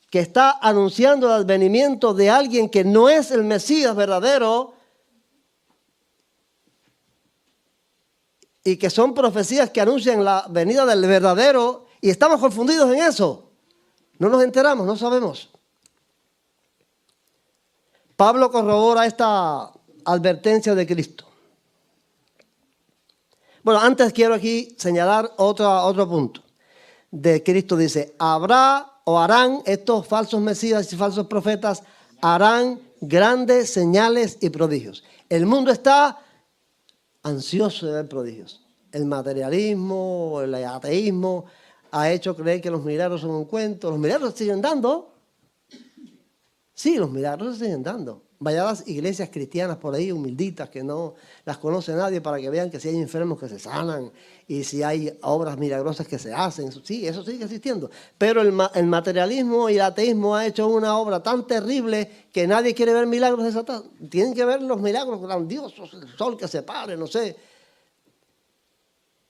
que está anunciando el advenimiento de alguien que no es el Mesías verdadero, y que son profecías que anuncian la venida del verdadero, y estamos confundidos en eso. No nos enteramos, no sabemos. Pablo corrobora esta advertencia de Cristo. Bueno, antes quiero aquí señalar otro punto. De Cristo dice, habrá o harán estos falsos mesías y falsos profetas, harán grandes señales y prodigios. El mundo está ansioso de ver prodigios. El materialismo, el ateísmo ha hecho creer que los milagros son un cuento. Los milagros se siguen dando. Sí, los milagros se siguen dando. Vaya a las iglesias cristianas por ahí, humilditas, que no las conoce nadie, para que vean que si hay enfermos que se sanan y si hay obras milagrosas que se hacen. Sí, eso sigue existiendo. Pero el materialismo y el ateísmo ha hecho una obra tan terrible que nadie quiere ver milagros de Satán. Tienen que ver los milagros grandiosos, el sol que se pare, no sé.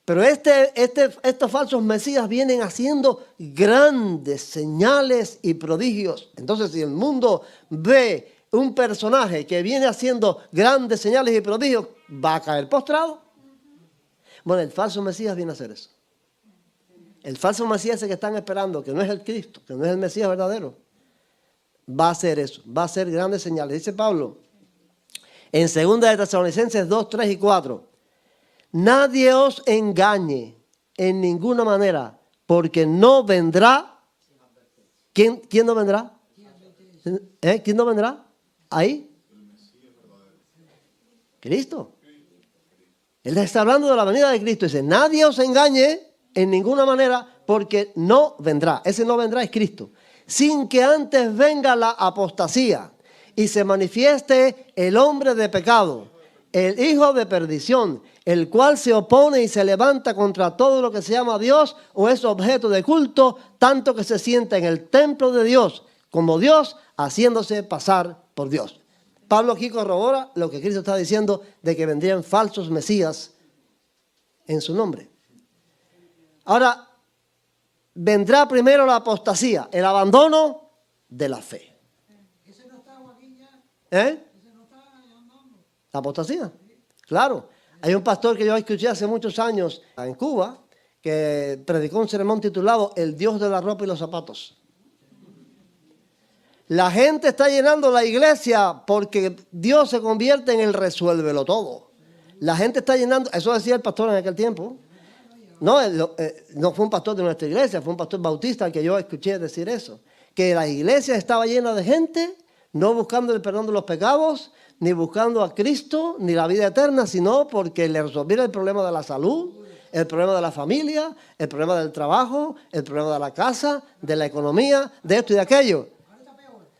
Pero estos falsos mesías vienen haciendo grandes señales y prodigios. Entonces, si el mundo ve un personaje que viene haciendo grandes señales y prodigios, ¿va a caer postrado? Bueno, el falso Mesías viene a hacer eso. El falso Mesías ese que están esperando, que no es el Cristo, que no es el Mesías verdadero, va a hacer eso, va a hacer grandes señales. Dice Pablo en 2 de Tesalonicenses 2, 3 y 4, nadie os engañe en ninguna manera, porque no vendrá. ¿Quién no vendrá? ¿Quién no vendrá? Ahí. Cristo. Él está hablando de la venida de Cristo. Dice, nadie os engañe en ninguna manera, porque no vendrá. Ese no vendrá es Cristo. Sin que antes venga la apostasía y se manifieste el hombre de pecado, el hijo de perdición, el cual se opone y se levanta contra todo lo que se llama Dios o es objeto de culto, tanto que se sienta en el templo de Dios como Dios, haciéndose pasar por Dios. Pablo aquí corrobora lo que Cristo está diciendo de que vendrían falsos mesías en su nombre. Ahora, vendrá primero la apostasía, el abandono de la fe. ¿Eh? La apostasía, claro. Hay un pastor que yo escuché hace muchos años en Cuba que predicó un sermón titulado El Dios de la ropa y los zapatos. La gente está llenando la iglesia porque Dios se convierte en el resuélvelo todo. La gente está llenando, eso decía el pastor en aquel tiempo. No, no fue un pastor de nuestra iglesia, fue un pastor bautista al que yo escuché decir eso. Que la iglesia estaba llena de gente, no buscando el perdón de los pecados, ni buscando a Cristo, ni la vida eterna, sino porque le resolviera el problema de la salud, el problema de la familia, el problema del trabajo, el problema de la casa, de la economía, de esto y de aquello.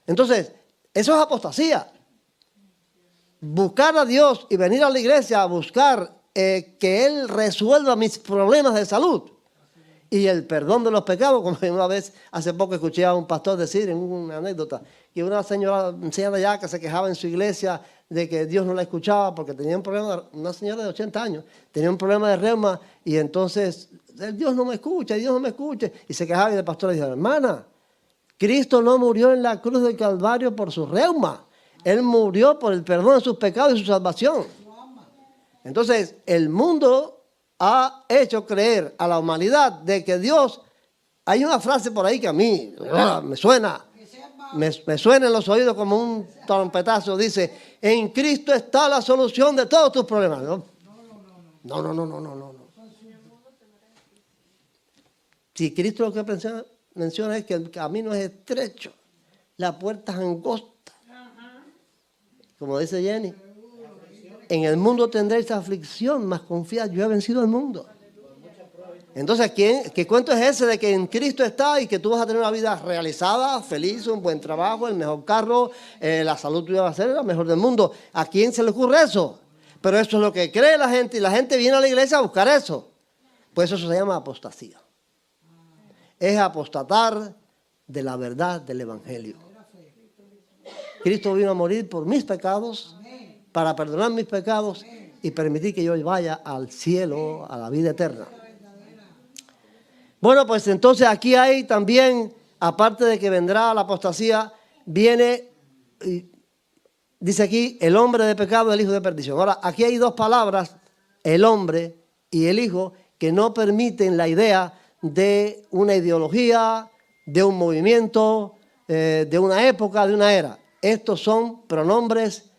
Entonces, eso es apostasía. Buscar a Dios y venir a la iglesia a buscar que Él resuelva mis problemas de salud y el perdón de los pecados, como una vez hace poco escuché a un pastor decir en una anécdota que una señora ya que se quejaba en su iglesia de que Dios no la escuchaba porque tenía un problema, una señora de 80 años, tenía un problema de reuma y entonces Dios no me escucha, Dios no me escucha, y se quejaba y el pastor le dijo, hermana, Cristo no murió en la cruz del Calvario por su reuma, Él murió por el perdón de sus pecados y su salvación. Entonces, el mundo ha hecho creer a la humanidad de que Dios, hay una frase por ahí que a mí me suena en los oídos como un trompetazo, dice, en Cristo está la solución de todos tus problemas. No. Si Cristo lo que menciona es que el camino es estrecho, la puerta es angosta. Como dice Jenny, en el mundo tendréis aflicción, mas confiad, yo he vencido al mundo. Entonces, ¿qué cuento es ese de que en Cristo está y que tú vas a tener una vida realizada, feliz, un buen trabajo, el mejor carro, la salud tuya va a ser la mejor del mundo? ¿A quién se le ocurre eso? Pero eso es lo que cree la gente y la gente viene a la iglesia a buscar eso. Pues eso se llama apostasía. Es apostatar de la verdad del Evangelio. Cristo vino a morir por mis pecados, para perdonar mis pecados y permitir que yo vaya al cielo, a la vida eterna. Bueno, pues entonces aquí hay también, aparte de que vendrá la apostasía, viene, dice aquí, el hombre de pecado, el hijo de perdición. Ahora, aquí hay dos palabras, el hombre y el hijo, que no permiten la idea de una ideología, de un movimiento, de una época, de una era. Estos son pronombres,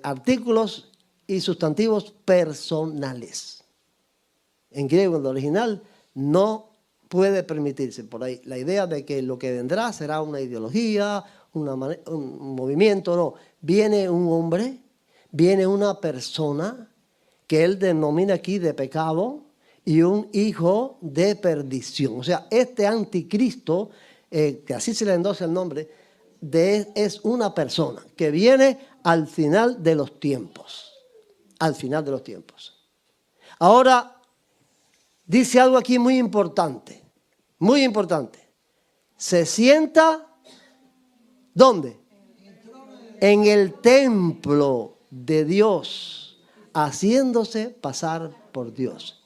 artículos y sustantivos personales. En griego, en el original, no puede permitirse por ahí la idea de que lo que vendrá será una ideología, un movimiento. No, viene un hombre, viene una persona que él denomina aquí de pecado y un hijo de perdición. O sea, este anticristo, que así se le endosa el nombre, es una persona que viene al final de los tiempos. Al final de los tiempos. Ahora, dice algo aquí muy importante. Muy importante. Se sienta, ¿dónde? En el templo de Dios, haciéndose pasar por Dios.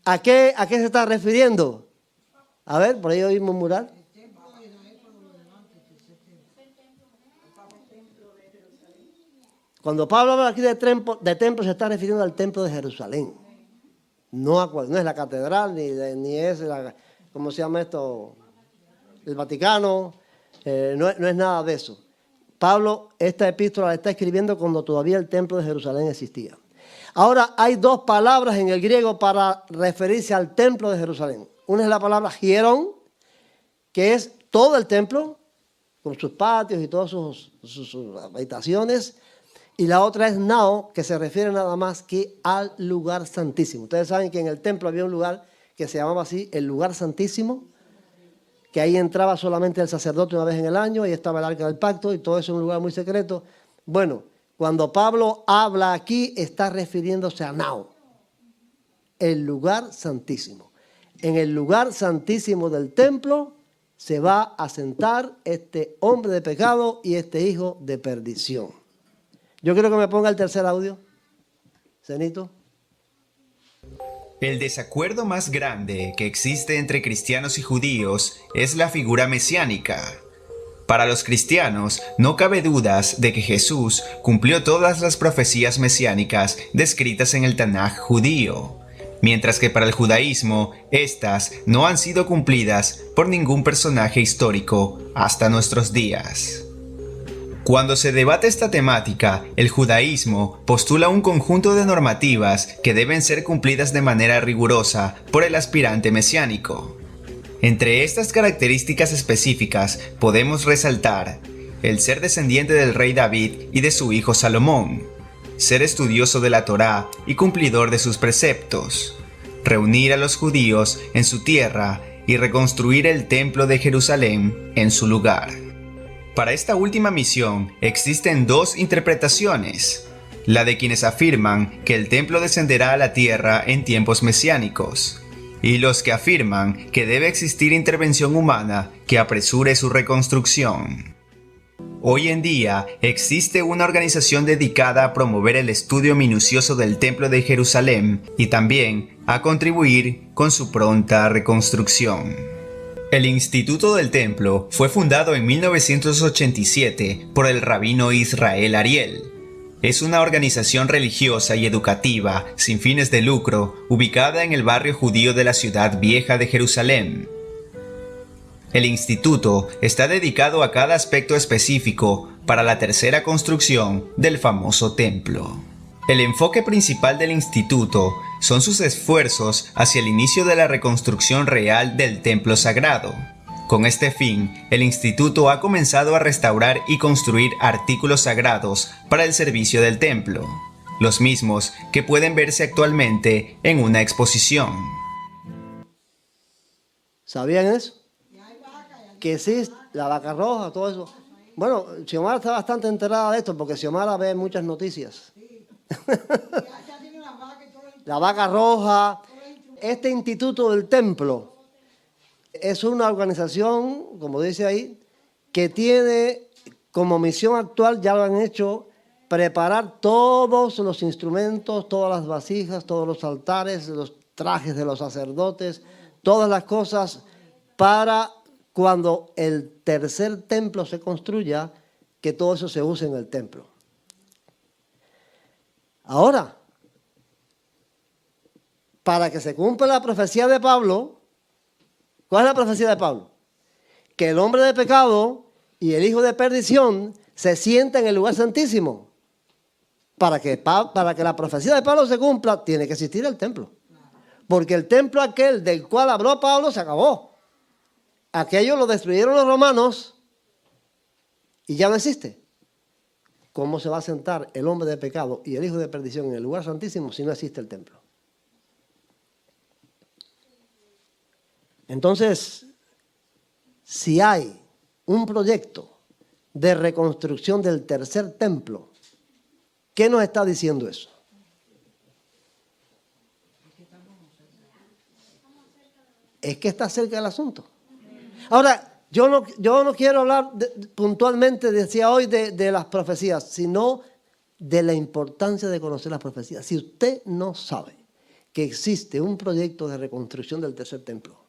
¿A qué se está refiriendo? A ver, por ahí oí murmurar. Cuando Pablo habla aquí de templo, se está refiriendo al templo de Jerusalén. No es la catedral, ni es ¿cómo se llama esto? El Vaticano. No es nada de eso. Pablo esta epístola la está escribiendo cuando todavía el templo de Jerusalén existía. Ahora hay dos palabras en el griego para referirse al templo de Jerusalén. Una es la palabra hierón, que es todo el templo, con sus patios y todas sus habitaciones. Y la otra es nao, que se refiere nada más que al lugar santísimo. Ustedes saben que en el templo había un lugar que se llamaba así, el lugar santísimo, que ahí entraba solamente el sacerdote una vez en el año, ahí estaba el arca del pacto y todo eso es un lugar muy secreto. Bueno, Cuando Pablo habla aquí, está refiriéndose a Nao, el lugar santísimo. En el lugar santísimo del templo se va a sentar este hombre de pecado y este hijo de perdición. Yo quiero que me ponga el tercer audio. Zenito. El desacuerdo más grande que existe entre cristianos y judíos es la figura mesiánica. Para los cristianos no cabe dudas de que Jesús cumplió todas las profecías mesiánicas descritas en el Tanaj judío, mientras que para el judaísmo estas no han sido cumplidas por ningún personaje histórico hasta nuestros días. Cuando se debate esta temática, el judaísmo postula un conjunto de normativas que deben ser cumplidas de manera rigurosa por el aspirante mesiánico. Entre estas características específicas podemos resaltar el ser descendiente del rey David y de su hijo Salomón, ser estudioso de la Torá y cumplidor de sus preceptos, reunir a los judíos en su tierra y reconstruir el templo de Jerusalén en su lugar. Para esta última misión existen dos interpretaciones, la de quienes afirman que el templo descenderá a la tierra en tiempos mesiánicos, y los que afirman que debe existir intervención humana que apresure su reconstrucción. Hoy en día existe una organización dedicada a promover el estudio minucioso del Templo de Jerusalén y también a contribuir con su pronta reconstrucción. El Instituto del Templo fue fundado en 1987 por el rabino Israel Ariel. Es una organización religiosa y educativa sin fines de lucro ubicada en el barrio judío de la ciudad vieja de Jerusalén. El instituto está dedicado a cada aspecto específico para la tercera construcción del famoso templo. El enfoque principal del instituto son sus esfuerzos hacia el inicio de la reconstrucción real del templo sagrado. Con este fin, el instituto ha comenzado a restaurar y construir artículos sagrados para el servicio del templo, los mismos que pueden verse actualmente en una exposición. ¿Sabían eso? Que sí, la vaca roja, todo eso. Bueno, Xiomara está bastante enterada de esto porque Xiomara ve muchas noticias. La vaca roja. Este instituto del templo es una organización, como dice ahí, que tiene como misión actual, ya lo han hecho, preparar todos los instrumentos, todas las vasijas, todos los altares, los trajes de los sacerdotes, todas las cosas para cuando el tercer templo se construya, que todo eso se use en el templo. Ahora, para que se cumpla la profecía de Pablo, ¿cuál es la profecía de Pablo? Que el hombre de pecado y el hijo de perdición se sienten en el lugar santísimo. Para que la profecía de Pablo se cumpla, tiene que existir el templo. Porque el templo aquel del cual habló Pablo se acabó. Aquello lo destruyeron los romanos y ya no existe. ¿Cómo se va a sentar el hombre de pecado y el hijo de perdición en el lugar santísimo si no existe el templo? Entonces, si hay un proyecto de reconstrucción del tercer templo, ¿qué nos está diciendo eso? Es que está cerca del asunto. Ahora, yo no quiero hablar puntualmente, decía hoy, de las profecías, sino de la importancia de conocer las profecías. Si usted no sabe que existe un proyecto de reconstrucción del tercer templo,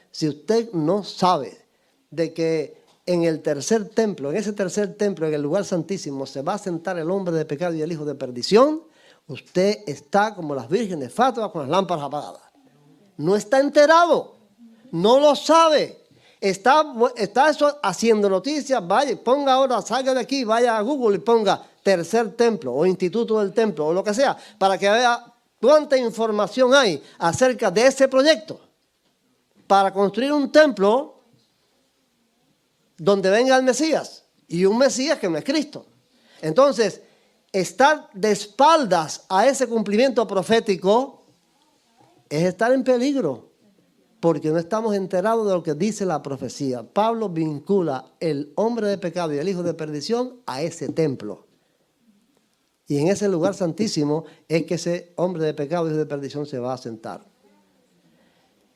si usted no sabe de que en el tercer templo, en ese tercer templo, en el lugar santísimo, se va a sentar el hombre de pecado y el hijo de perdición, usted está como las vírgenes de Fátima con las lámparas apagadas. No está enterado, no lo sabe. Está eso haciendo noticias, vaya, ponga ahora, salga de aquí, vaya a Google y ponga tercer templo o instituto del templo o lo que sea, para que vea cuánta información hay acerca de ese proyecto para construir un templo donde venga el Mesías, y un Mesías que no es Cristo. Entonces, estar de espaldas a ese cumplimiento profético es estar en peligro, porque no estamos enterados de lo que dice la profecía. Pablo vincula el hombre de pecado y el hijo de perdición a ese templo. Y en ese lugar santísimo es que ese hombre de pecado y de perdición se va a sentar.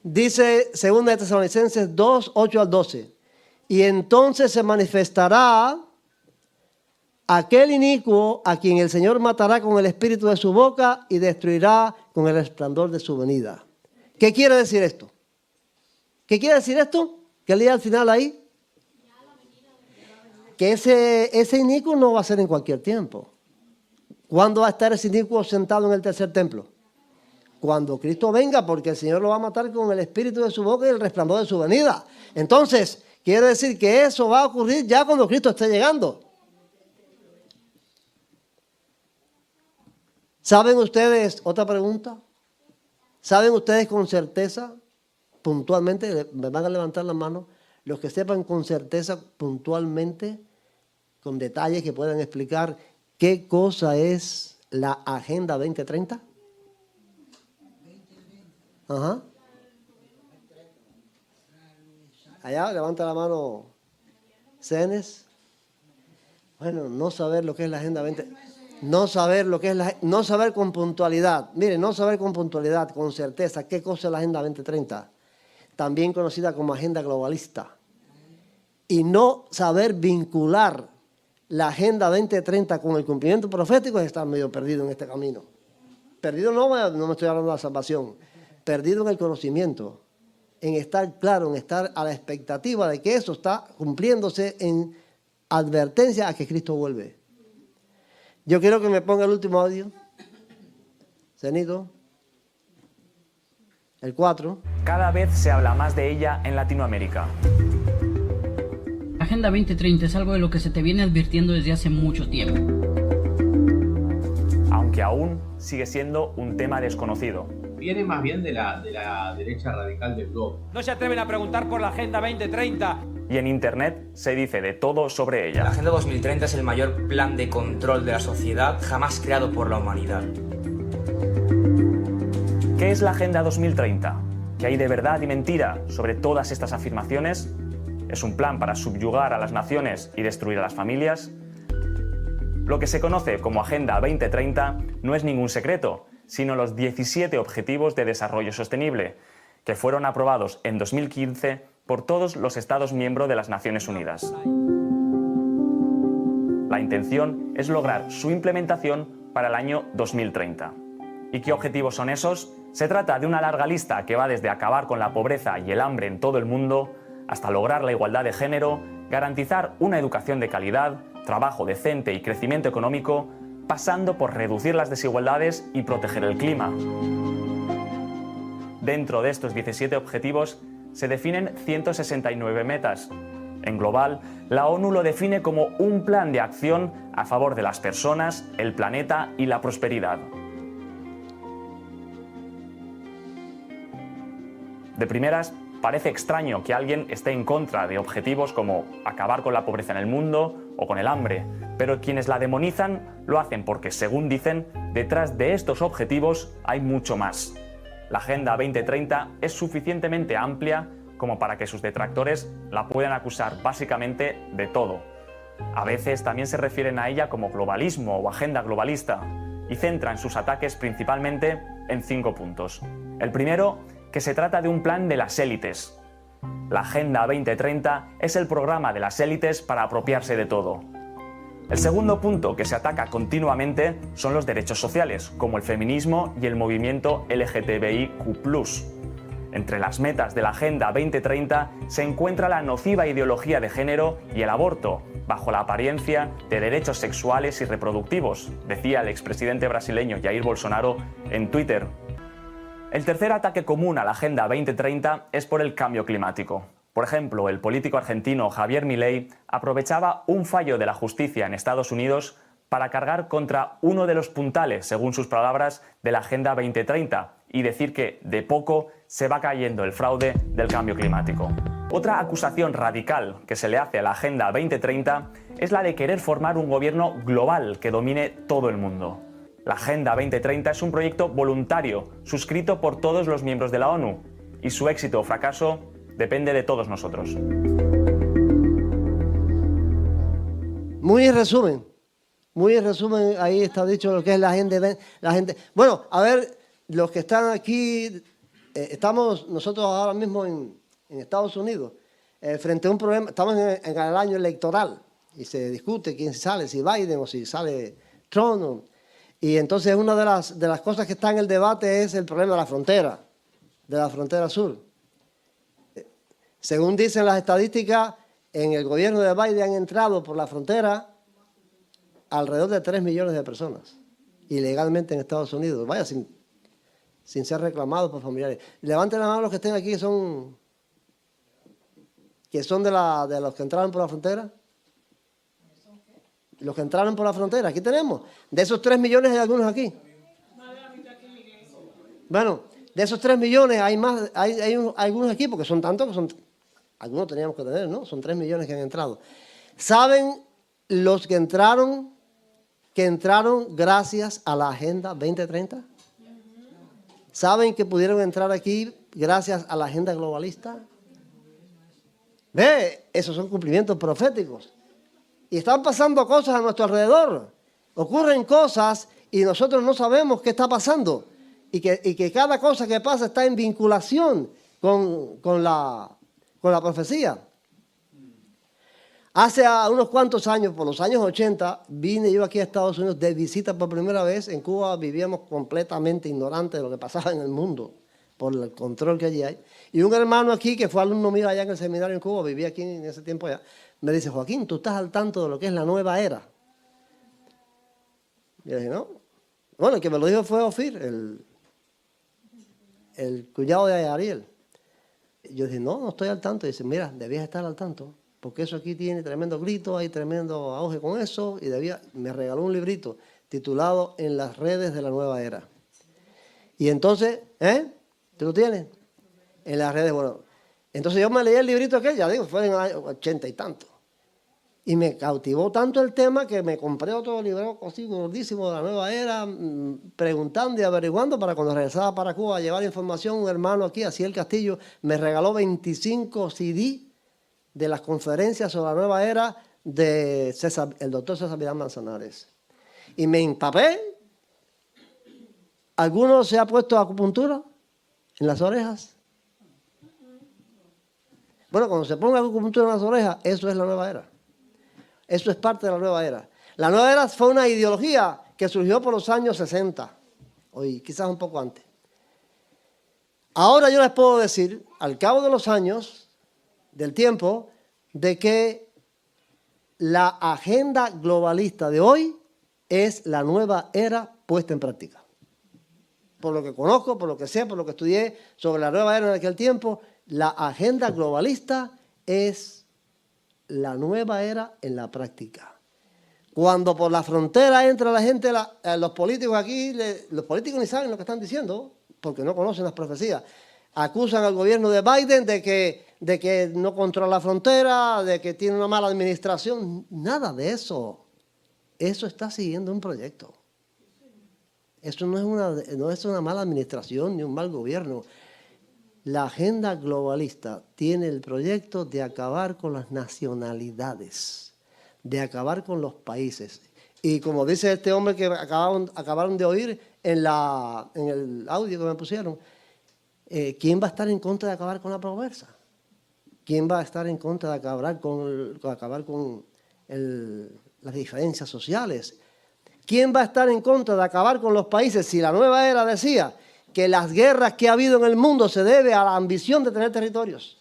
Dice 2 de Tesalonicenses 2, 8 al 12. Y entonces se manifestará aquel inicuo a quien el Señor matará con el espíritu de su boca y destruirá con el resplandor de su venida. ¿Qué quiere decir esto? ¿Qué quiere decir esto? ¿Qué leí al final ahí? Que ese inicuo no va a ser en cualquier tiempo. ¿Cuándo va a estar ese inicuo sentado en el tercer templo? Cuando Cristo venga, porque el Señor lo va a matar con el espíritu de su boca y el resplandor de su venida. Entonces, quiere decir que eso va a ocurrir ya cuando Cristo esté llegando. ¿Saben ustedes, otra pregunta? ¿Saben ustedes con certeza, puntualmente, me van a levantar la mano, los que sepan con certeza, puntualmente, con detalles que puedan explicar qué cosa es la Agenda 2030? Ajá. Allá, levanta la mano, Cenes. Bueno, no saber lo que es la Agenda 2030. No saber lo que es no saber con puntualidad. Mire, no saber con puntualidad, con certeza, qué cosa es la Agenda 2030, también conocida como Agenda Globalista. Y no saber vincular la Agenda 2030 con el cumplimiento profético es estar medio perdido en este camino. Perdido no me estoy hablando de la salvación, perdido en el conocimiento, en estar claro, en estar a la expectativa de que eso está cumpliéndose en advertencia a que Cristo vuelve. Yo quiero que me ponga el último audio. Cenito. El 4. Cada vez se habla más de ella en Latinoamérica. La Agenda 2030 es algo de lo que se te viene advirtiendo desde hace mucho tiempo. Aunque aún sigue siendo un tema desconocido. Viene más bien de la derecha radical del globo. No se atreven a preguntar por la Agenda 2030. Y en Internet se dice de todo sobre ella. La Agenda 2030 es el mayor plan de control de la sociedad jamás creado por la humanidad. ¿Qué es la Agenda 2030? ¿Qué hay de verdad y mentira sobre todas estas afirmaciones? ¿Es un plan para subyugar a las naciones y destruir a las familias? Lo que se conoce como Agenda 2030 no es ningún secreto, sino los 17 Objetivos de Desarrollo Sostenible, que fueron aprobados en 2015 por todos los Estados miembros de las Naciones Unidas. La intención es lograr su implementación para el año 2030. ¿Y qué objetivos son esos? Se trata de una larga lista que va desde acabar con la pobreza y el hambre en todo el mundo hasta lograr la igualdad de género, garantizar una educación de calidad, trabajo decente y crecimiento económico, pasando por reducir las desigualdades y proteger el clima. Dentro de estos 17 objetivos se definen 169 metas. En global, la ONU lo define como un plan de acción a favor de las personas, el planeta y la prosperidad. De primeras, parece extraño que alguien esté en contra de objetivos como acabar con la pobreza en el mundo o con el hambre, pero quienes la demonizan lo hacen porque, según dicen, detrás de estos objetivos hay mucho más. La Agenda 2030 es suficientemente amplia como para que sus detractores la puedan acusar básicamente de todo. A veces también se refieren a ella como globalismo o agenda globalista y centran sus ataques principalmente en 5 puntos. El primero, que se trata de un plan de las élites. La Agenda 2030 es el programa de las élites para apropiarse de todo. El segundo punto que se ataca continuamente son los derechos sociales, como el feminismo y el movimiento LGTBIQ+. Entre las metas de la Agenda 2030 se encuentra la nociva ideología de género y el aborto, bajo la apariencia de derechos sexuales y reproductivos, decía el expresidente brasileño Jair Bolsonaro en Twitter. El tercer ataque común a la Agenda 2030 es por el cambio climático. Por ejemplo, el político argentino Javier Milei aprovechaba un fallo de la justicia en Estados Unidos para cargar contra uno de los puntales, según sus palabras, de la Agenda 2030 y decir que, de poco, se va cayendo el fraude del cambio climático. Otra acusación radical que se le hace a la Agenda 2030 es la de querer formar un gobierno global que domine todo el mundo. La Agenda 2030 es un proyecto voluntario, suscrito por todos los miembros de la ONU, y su éxito o fracaso depende de todos nosotros. Muy en resumen, Muy en resumen, ahí está dicho lo que es la agenda. Bueno, a ver, los que están aquí, estamos nosotros ahora mismo en Estados Unidos, frente a un problema, estamos en el año electoral y se discute quién sale, si Biden o si sale Trump. Y entonces una de las cosas que está en el debate es el problema de la frontera sur. Según dicen las estadísticas, en el gobierno de Biden han entrado por la frontera alrededor de 3 millones de personas ilegalmente en Estados Unidos. Vaya, sin ser reclamados por familiares. Levanten la mano los que estén aquí que son de los que entraron por la frontera. Los que entraron por la frontera, aquí tenemos. De esos 3 millones hay algunos aquí. Bueno, de esos 3 millones hay algunos aquí, porque son tantos que son... Algunos teníamos que tener, ¿no? Son 3 millones que han entrado. ¿Saben los que entraron gracias a la Agenda 2030? ¿Saben que pudieron entrar aquí gracias a la agenda globalista? ¿Ve? Esos son cumplimientos proféticos. Y están pasando cosas a nuestro alrededor. Ocurren cosas y nosotros no sabemos qué está pasando. Y que cada cosa que pasa está en vinculación con la profecía. Hace unos cuantos años, por los años 80, vine yo aquí a Estados Unidos de visita por primera vez. En Cuba vivíamos completamente ignorantes de lo que pasaba en el mundo, por el control que allí hay. Y un hermano aquí, que fue alumno mío allá en el seminario en Cuba, vivía aquí en ese tiempo allá, me dice: Joaquín, ¿tú estás al tanto de lo que es la nueva era? Y yo dije, no. Bueno, el que me lo dijo fue Ofir, el cuñado de Ariel. Yo dije, no estoy al tanto. Y dice, mira, debías estar al tanto, porque eso aquí tiene tremendo grito, hay tremendo auge con eso, y me regaló un librito titulado En las redes de la nueva era. Y entonces, ¿tú lo tienes? En las redes, bueno. Entonces yo me leí el librito aquel, ya digo, fue en el año 80 y tanto. Y me cautivó tanto el tema que me compré otro libro así gordísimo de la nueva era, preguntando y averiguando para cuando regresaba para Cuba a llevar información. Un hermano aquí, Asiel Castillo, me regaló 25 CD de las conferencias sobre la nueva era de el doctor César Vidal Manzanares. Y me empapé. ¿Alguno se ha puesto acupuntura en las orejas? Bueno, cuando se ponga acupuntura en las orejas, eso es la nueva era. Eso es parte de la nueva era. La nueva era fue una ideología que surgió por los años 60, o quizás un poco antes. Ahora yo les puedo decir, al cabo de los años, del tiempo, de que la agenda globalista de hoy es la nueva era puesta en práctica. Por lo que conozco, por lo que sé, por lo que estudié sobre la nueva era en aquel tiempo, la agenda globalista es la nueva era en la práctica. Cuando por la frontera entra la gente, los políticos aquí, los políticos ni saben lo que están diciendo, porque no conocen las profecías. Acusan al gobierno de Biden de que no controla la frontera, de que tiene una mala administración. Nada de eso. Eso está siguiendo un proyecto. Eso no es una mala administración ni un mal gobierno. La agenda globalista tiene el proyecto de acabar con las nacionalidades, de acabar con los países. Y como dice este hombre que acabaron de oír en el audio que me pusieron, ¿quién va a estar en contra de acabar con la pobreza? ¿Quién va a estar en contra de acabar con las diferencias sociales? ¿Quién va a estar en contra de acabar con los países? Si la nueva era decía que las guerras que ha habido en el mundo se debe a la ambición de tener territorios.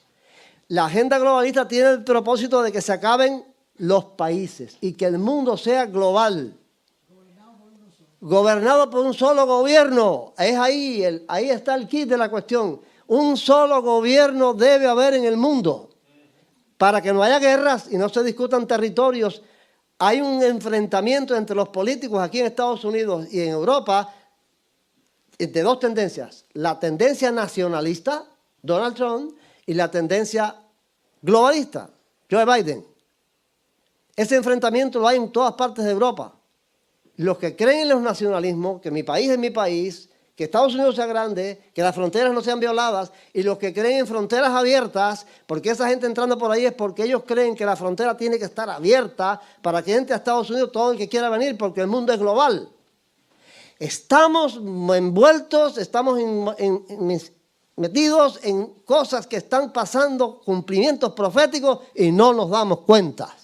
La agenda globalista tiene el propósito de que se acaben los países y que el mundo sea global. Gobernado por un solo gobierno. Es ahí está el kit de la cuestión. Un solo gobierno debe haber en el mundo. Para que no haya guerras y no se discutan territorios, hay un enfrentamiento entre los políticos aquí en Estados Unidos y en Europa de dos tendencias. La tendencia nacionalista, Donald Trump, y la tendencia globalista, Joe Biden. Ese enfrentamiento lo hay en todas partes de Europa. Los que creen en los nacionalismos, que mi país es mi país, que Estados Unidos sea grande, que las fronteras no sean violadas, y los que creen en fronteras abiertas, porque esa gente entrando por ahí es porque ellos creen que la frontera tiene que estar abierta para que entre a Estados Unidos todo el que quiera venir, porque el mundo es global. Estamos envueltos, estamos metidos en cosas que están pasando, cumplimientos proféticos, y no nos damos cuenta.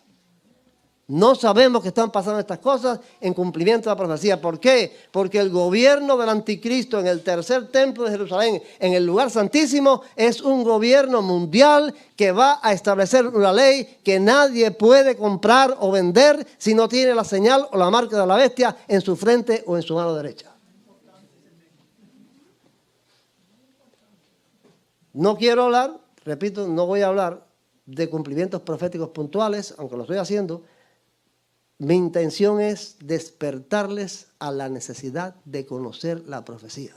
No sabemos que están pasando estas cosas en cumplimiento de la profecía. ¿Por qué? Porque el gobierno del anticristo en el tercer templo de Jerusalén, en el lugar santísimo, es un gobierno mundial que va a establecer una ley que nadie puede comprar o vender si no tiene la señal o la marca de la bestia en su frente o en su mano derecha. No quiero hablar, repito, no voy a hablar de cumplimientos proféticos puntuales, aunque lo estoy haciendo. Mi intención es despertarles a la necesidad de conocer la profecía.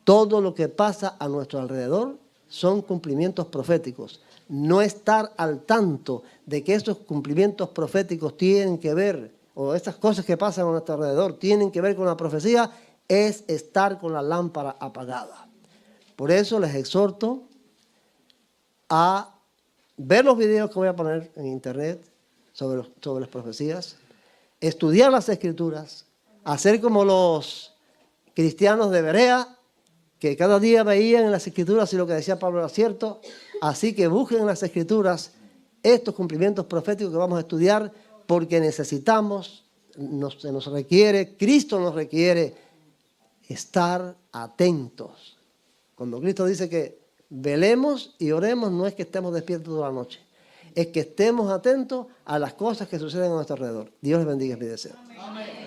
Todo lo que pasa a nuestro alrededor son cumplimientos proféticos. No estar al tanto de que esos cumplimientos proféticos tienen que ver, o estas cosas que pasan a nuestro alrededor tienen que ver con la profecía, es estar con la lámpara apagada. Por eso les exhorto a ver los videos que voy a poner en internet, sobre las profecías, estudiar las escrituras, hacer como los cristianos de Berea, que cada día veían en las escrituras si lo que decía Pablo era cierto. Así que busquen en las escrituras estos cumplimientos proféticos que vamos a estudiar, porque necesitamos, se nos requiere, Cristo nos requiere estar atentos. Cuando Cristo dice que velemos y oremos, no es que estemos despiertos toda la noche, es que estemos atentos a las cosas que suceden a nuestro alrededor. Dios les bendiga, es mi deseo. Amén.